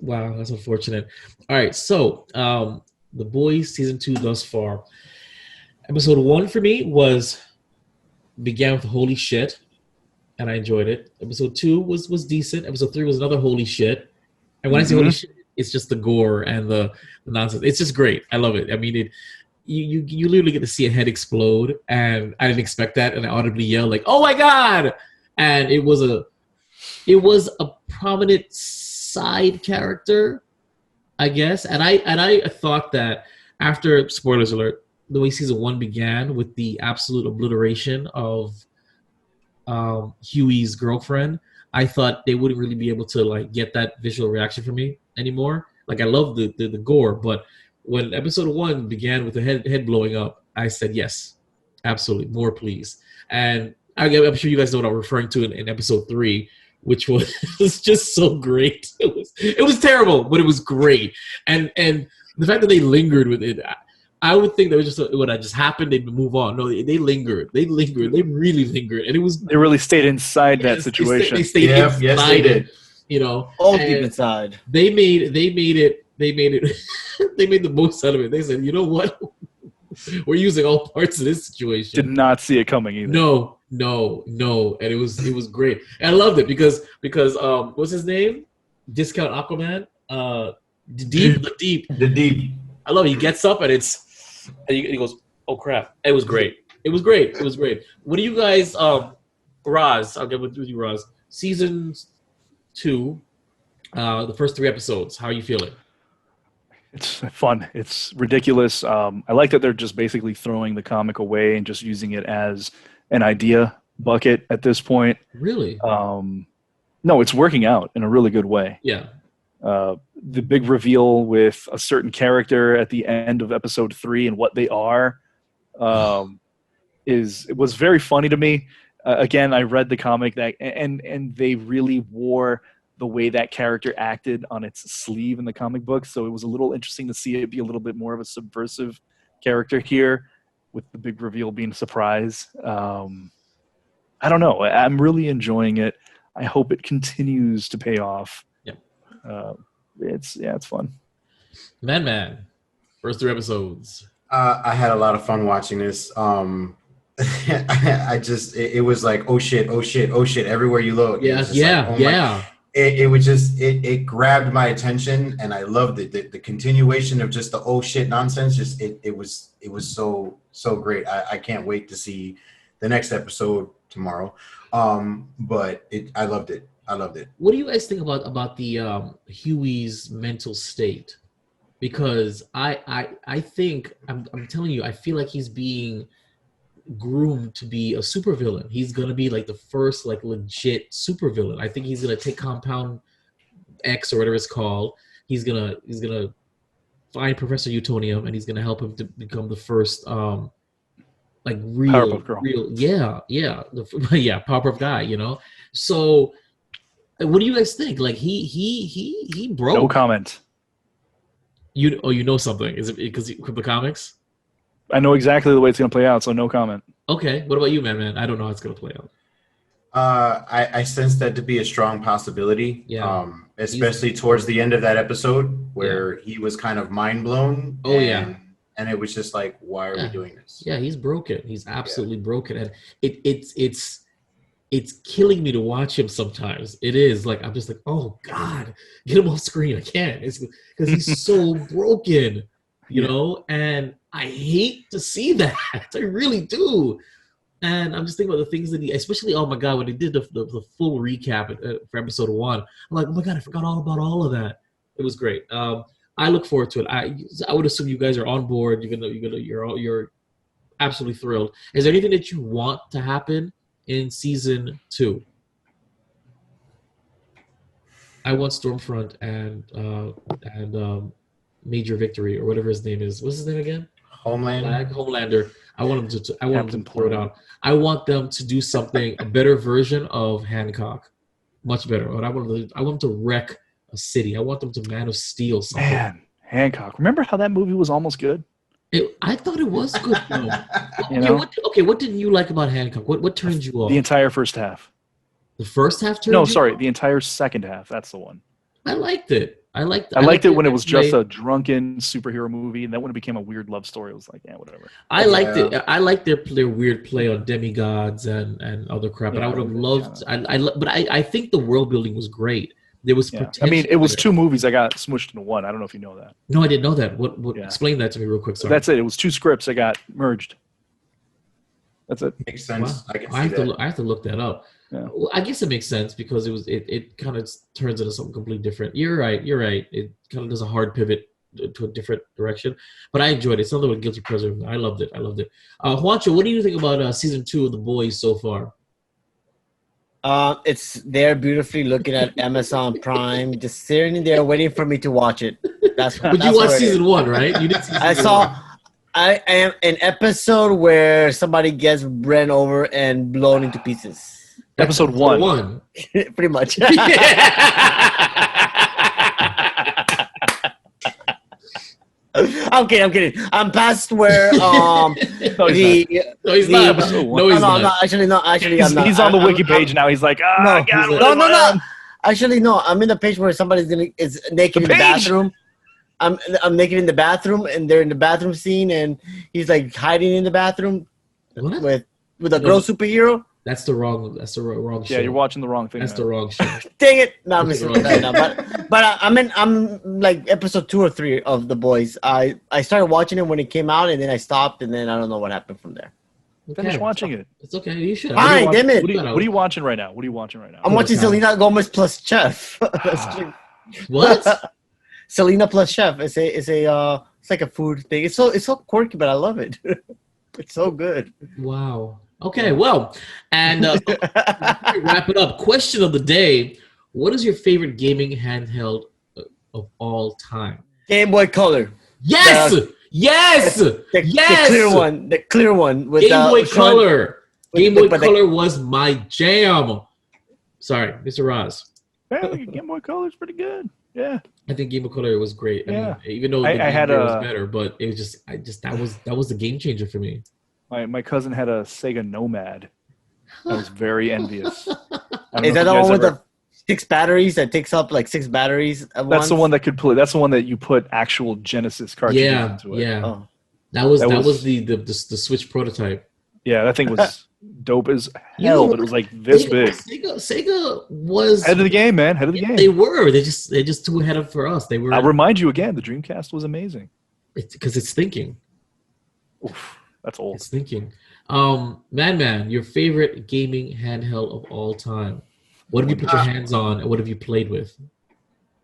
Wow, that's unfortunate. All right, so The Boys season 2 thus far. Episode 1 for me began with holy shit, and I enjoyed it. Episode 2 was decent. Episode 3 was another holy shit. And when I say holy shit, it's just the gore and the nonsense. It's just great. I love it. I mean, you literally get to see a head explode, and I didn't expect that, and I audibly yelled like, "Oh my god!" And it was a prominent side character, I guess. And I thought that after, spoilers alert, the way season 1 began with the absolute obliteration of Huey's girlfriend, I thought they wouldn't really be able to like get that visual reaction from me anymore. Like, I love the gore, but when episode 1 began with the head blowing up, I said yes, absolutely, more please. And I'm sure you guys know what I'm referring to in episode 3, which was just so great. It was terrible, but it was great. And the fact that they lingered with it, I would think that was just what had just happened. They'd move on. No, they lingered. They really lingered, and they really stayed inside that situation. They stayed inside. Yes, they did. All deep inside. They made it. They made the most out of it. They said, you know what? We're using all parts of this situation. Did not see it coming either. No, and it was great. And I loved it because what's his name? Discount Aquaman. The deep. I love it. He gets up and he goes, "Oh crap!" It was great. What do you guys, Roz? I'll get with you, Roz. Season 2, the first 3 episodes. How are you feeling? It's fun. It's ridiculous. I like that they're just basically throwing the comic away and just using it as an idea bucket at this point. Really? No, it's working out in a really good way. Yeah. The big reveal with a certain character at the end of episode 3 and what they are was very funny to me. Again, I read the comic and they really wore the way that character acted on its sleeve in the comic book. So it was a little interesting to see it be a little bit more of a subversive character here, with the big reveal being a surprise. I don't know. I'm really enjoying it. I hope it continues to pay off. Yeah. It's fun. Man. First 3 episodes. I had a lot of fun watching this. It was like, oh shit, everywhere you look. It grabbed my attention, and I loved it. The continuation of just the oh shit nonsense, it was so great. I can't wait to see the next episode tomorrow. But I loved it. What do you guys think about the Huey's mental state? Because I think I'm telling you, I feel like he's being groomed to be a supervillain. He's gonna be like the first like legit supervillain. I think he's gonna take Compound X or whatever it's called. He's gonna find Professor Utonium, and he's gonna help him to become the first like real Powerpuff guy. You know. So what do you guys think? Like he broke. No comment. You know something? Is it because of the comics? I know exactly the way it's going to play out, so no comment. Okay, what about you, man? I don't know how it's gonna play out. I sense that to be a strong possibility. Yeah. Especially towards the end of that episode where he was kind of mind blown. Oh, and it was just like, why are we doing this? Yeah, he's broken. He's absolutely broken, and it's killing me to watch him sometimes. It is like I'm just like, oh God, get him off screen. I can't. It's because he's so broken, you know. And I hate to see that. I really do. And I'm just thinking about the things that he, especially, oh my God, when he did the full recap for episode 1, I'm like, oh my God, I forgot all about all of that. It was great. I look forward to it. I would assume you guys are on board. You're absolutely thrilled. Is there anything that you want to happen in season 2? I want Stormfront and Major Victory or whatever his name is. What's his name again? Homelander. I want them to throw it out. I want them to do something, a better version of Hancock, much better. But I want them to wreck a city. I want them to Man of Steel something. Man, Hancock. Remember how that movie was almost good? I thought it was good though. What didn't you like about Hancock? What turned you off? The entire first half. The first half turned. No, you sorry, off? the entire second half. That's the one. I liked it. I liked it when it was just a drunken superhero movie, and then when it became a weird love story, it was like, yeah, whatever. I liked it. I liked their weird play on demigods and other crap. But I would have loved. I think the world building was great. There was potential. I mean, it was 2 movies that got smushed into one. I don't know if you know that. No, I didn't know that. What? Explain that to me real quick. Sorry. That's it. It was 2 scripts that got merged. That's it. Makes sense. Wow. I can see I have to look that up. Yeah. Well, I guess it makes sense because it kind of turns into something completely different. You're right. It kind of does a hard pivot to a different direction. But I enjoyed it. It's something with guilty pleasure. I loved it. Juancho, what do you think about season 2 of The Boys so far? It's there beautifully looking at Amazon Prime, just sitting there waiting for me to watch it. But you watched season 1, right? You did. I am an episode where somebody gets ran over and blown into pieces. Episode 1. Pretty much. I'm kidding. I'm past where No, he's not. He's not. Actually, I'm not. He's on the wiki page now. He's like, no. Actually, no. I'm in the page where somebody's is naked in the bathroom. I'm naked in the bathroom, and they're in the bathroom scene, and he's like hiding in the bathroom with a girl superhero. That's the wrong show. Yeah, you're watching the wrong thing. That's the wrong show. Dang it! No, I'm missing that now. But I'm like episode 2 or 3 of The Boys. I started watching it when it came out, and then I stopped, and then I don't know what happened from there. Finish watching it. It's okay. You should. Fine, damn it. What are you watching right now? I'm watching Selena Gomez plus Chef. What? Selena plus Chef. It's like a food thing. It's so quirky, but I love it. It's so good. Wow. Okay, well, and wrap it up. Question of the day: what is your favorite gaming handheld of all time? Game Boy Color. Yes. The clear one with Game Boy Color. Game Boy Color was my jam. Sorry, Mr. Roz. Yeah, Game Boy Color is pretty good. Yeah, I think Game Boy Color was great. I mean, even though I had was better, but it was that was the game changer for me. My cousin had a Sega Nomad. I was very envious. Is that the one with the 6 batteries that takes up like 6 batteries at once? That's the one that could play. That's the one that you put actual Genesis cartridges into it. Yeah. Oh. That was the Switch prototype. Yeah, that thing was dope as hell, but it was like this big. Sega was head of the game, man. Head of the game. They were. They're just too ahead for us. They were. I'll remind you again. The Dreamcast was amazing. It's because it's thinking. Oof, that's old. It's thinking. Man, your favorite gaming handheld of all time. What have you put your hands on, and what have you played with?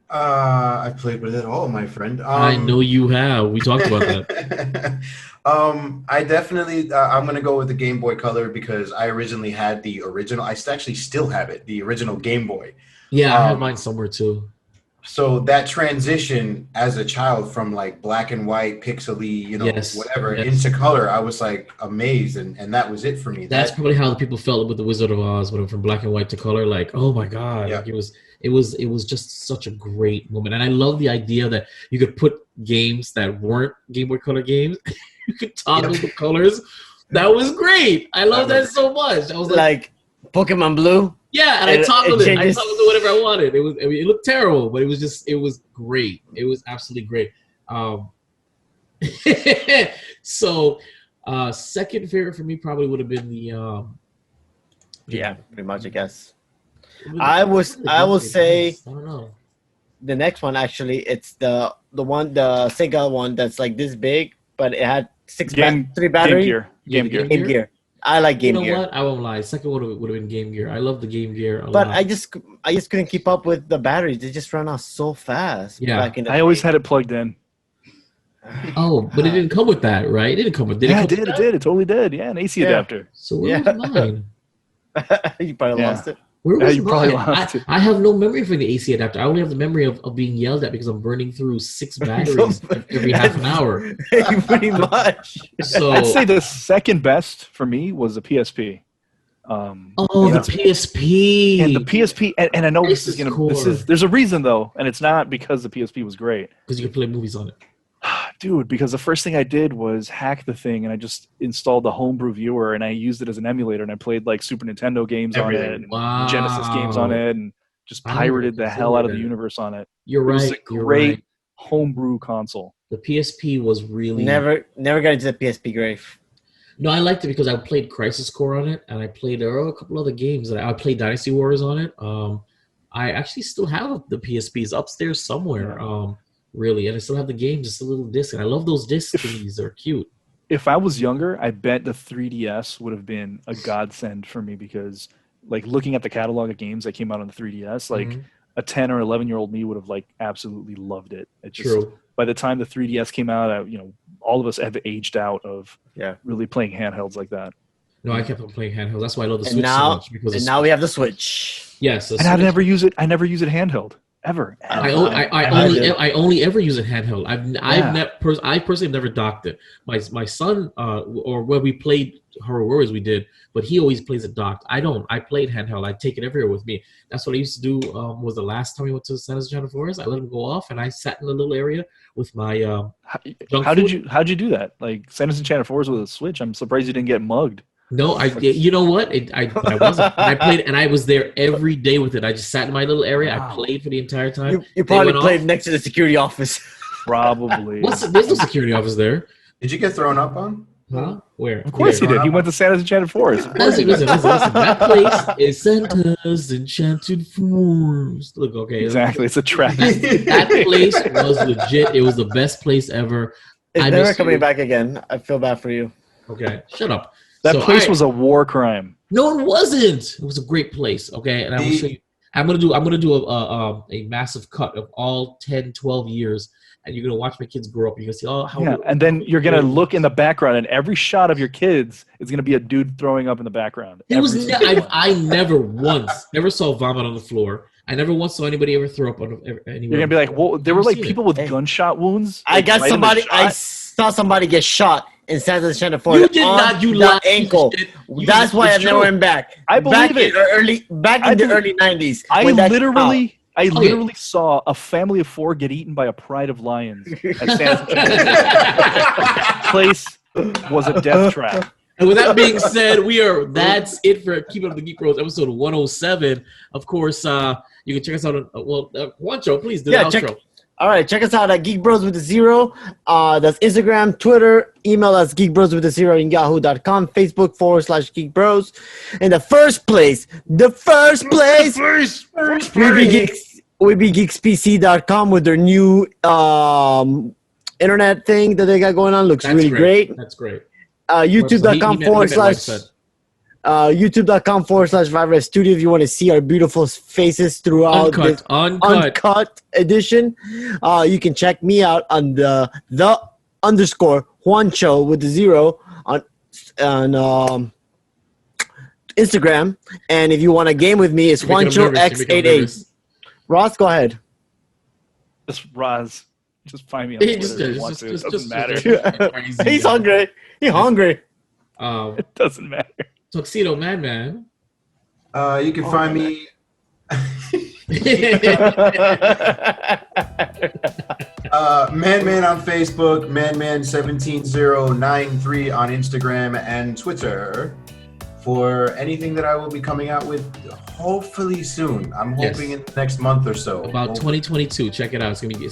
I played with it all, my friend. I know you have. We talked about that. I definitely, I'm going to go with the Game Boy Color because I originally had the original. I actually still have it, the original Game Boy. Yeah, I have mine somewhere too. So that transition as a child from like black and white, pixely, whatever, into color, I was like amazed, and that was it for me. That's probably how the people felt with the Wizard of Oz, when it went from black and white to color. Like, oh my god, Yeah. like it was just such a great moment, and I love the idea that you could put games that weren't Game Boy Color games, you could toggle the colors. That was great. I love that so much. I was like Pokemon Blue. Yeah, and I toggled it. I toggled it whatever I wanted. It looked terrible, but it was great. It was absolutely great. So, second favorite for me probably would have been the. Yeah, pretty much, I guess. I will say. I don't know. The next one actually, it's the Sega one that's like this big, but it had three batteries. Game Gear. I like Game Gear. You know what? I won't lie. Second one would have been Game Gear. I love the Game Gear a lot. But I just couldn't keep up with the batteries. They just run out so fast. Yeah. I always had it plugged in. Oh, but it didn't come with that, right? It didn't come with. It did. It totally did. Yeah, an AC adapter. So where was mine? You probably lost it. Where was you probably lost it. I have no memory for the AC adapter. I only have the memory of being yelled at because I'm burning through 6 batteries every half an hour. Pretty much. So I'd say the second best for me was the PSP. The PSP. And the PSP, and I know there's a reason though, and it's not because the PSP was great. Because you could play movies on it. Dude, because the first thing I did was hack the thing, and I just installed the homebrew viewer, and I used it as an emulator, and I played like Super Nintendo games on it, and Genesis games on it, and just pirated the hell out of the universe on it. You're right. It was a great homebrew console. The PSP was really never got into the PSP grave. No, I liked it because I played Crisis Core on it, and I played a couple other games. I played Dynasty Warriors on it. I actually still have the PSPs upstairs somewhere. Really, and I still have the game, just a little disc. And I love those disc thingies; they're cute. If I was younger, I bet the 3DS would have been a godsend for me because, like, looking at the catalog of games that came out on the 3DS, like a 10 or 11-year-old me would have like absolutely loved it. True. By the time the 3DS came out, all of us have aged out of really playing handhelds like that. No, I kept on playing handhelds. That's why I love the Switch so much. Because now we have the Switch. Yes, and I never use it. I never use it handheld. Ever. I only ever use it handheld. I personally have never docked it. My son, or when we played Hyrule Warriors, we did, but he always plays it docked. I don't. I played handheld. I take it everywhere with me. That's what I used to do. Was the last time we went to San Jose Forest? I let him go off, and I sat in a little area with my. How'd you do that? Like San Jose Forest with a Switch? I'm surprised you didn't get mugged. No, you know what? I wasn't. I played, and I was there every day with it. I just sat in my little area. Wow. I played for the entire time. You probably played next to the security office. Probably. There's no security office there. Did you get thrown up on? Huh? Where? Of course he did. He went to Santa's Enchanted Forest. Listen. That place is Santa's Enchanted Forest. Look, okay. Exactly. It's a trap. That place was legit. It was the best place ever. It's never coming back again. I feel bad for you. Okay, shut up. That place was a war crime. No, it wasn't. It was a great place. Okay, and I will show you. I'm gonna do a massive cut of all 10, 12 years, and you're gonna watch my kids grow up. You're gonna see and then you're gonna look in the background, and every shot of your kids is gonna be a dude throwing up in the background. I never once saw vomit on the floor. I never once saw anybody ever throw up on anywhere. You're gonna be like, well, there were like people with gunshot wounds. I saw somebody get shot in Santa's Enchanted Forest. You did not. You lied. Ankle. That's why I never went back. I believe it. Back in the early 90s. I literally saw a family of 4 get eaten by a pride of lions at Santa's Enchanted Forest. Place was a death trap. And with that being said, that's it for Keepin Up the Geek Bros episode 107. Of course, you can check us out on Juancho, please do the outro. All right, check us out at Geek Bros with a 0. That's Instagram, Twitter, email us geekbros in yahoo.com, Facebook /Geek Bros. And the first place, WeBeGeeksPC.com with their new internet thing that they got going on. Looks really great. That's great. YouTube.com /Virus Studio if you want to see our beautiful faces throughout this uncut edition. You can check me out on the _Juancho with the 0 on Instagram. And if you want a game with me, it's Juancho X88. Ross, go ahead. Just Roz. Just find me on Twitter if you want to. It doesn't matter. crazy, He's hungry. He's hungry. It doesn't matter. Tuxedo Madman. You can find me. Man on Facebook, manman17093 on Instagram and Twitter for anything that I will be coming out with hopefully soon. I'm hoping in the next month or so. About 2022. Check it out. It's gonna be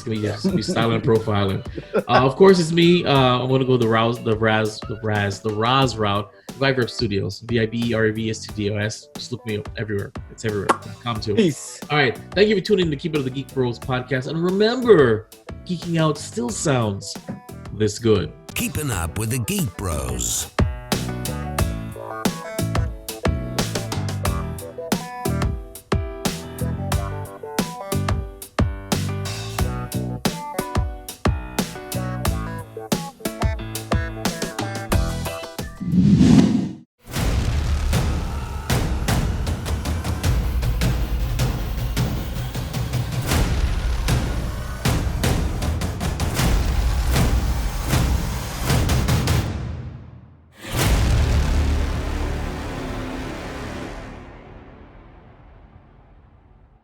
silent profiling. Of course, it's me. I'm gonna go the Roz route. Vibrep Studios, VIBEREV Studios. Just look me up everywhere. It's everywhere. Come to it. Peace. All right. Thank you for tuning in to Keep It of the Geek Bros podcast. And remember, geeking out still sounds this good. Keeping up with the Geek Bros.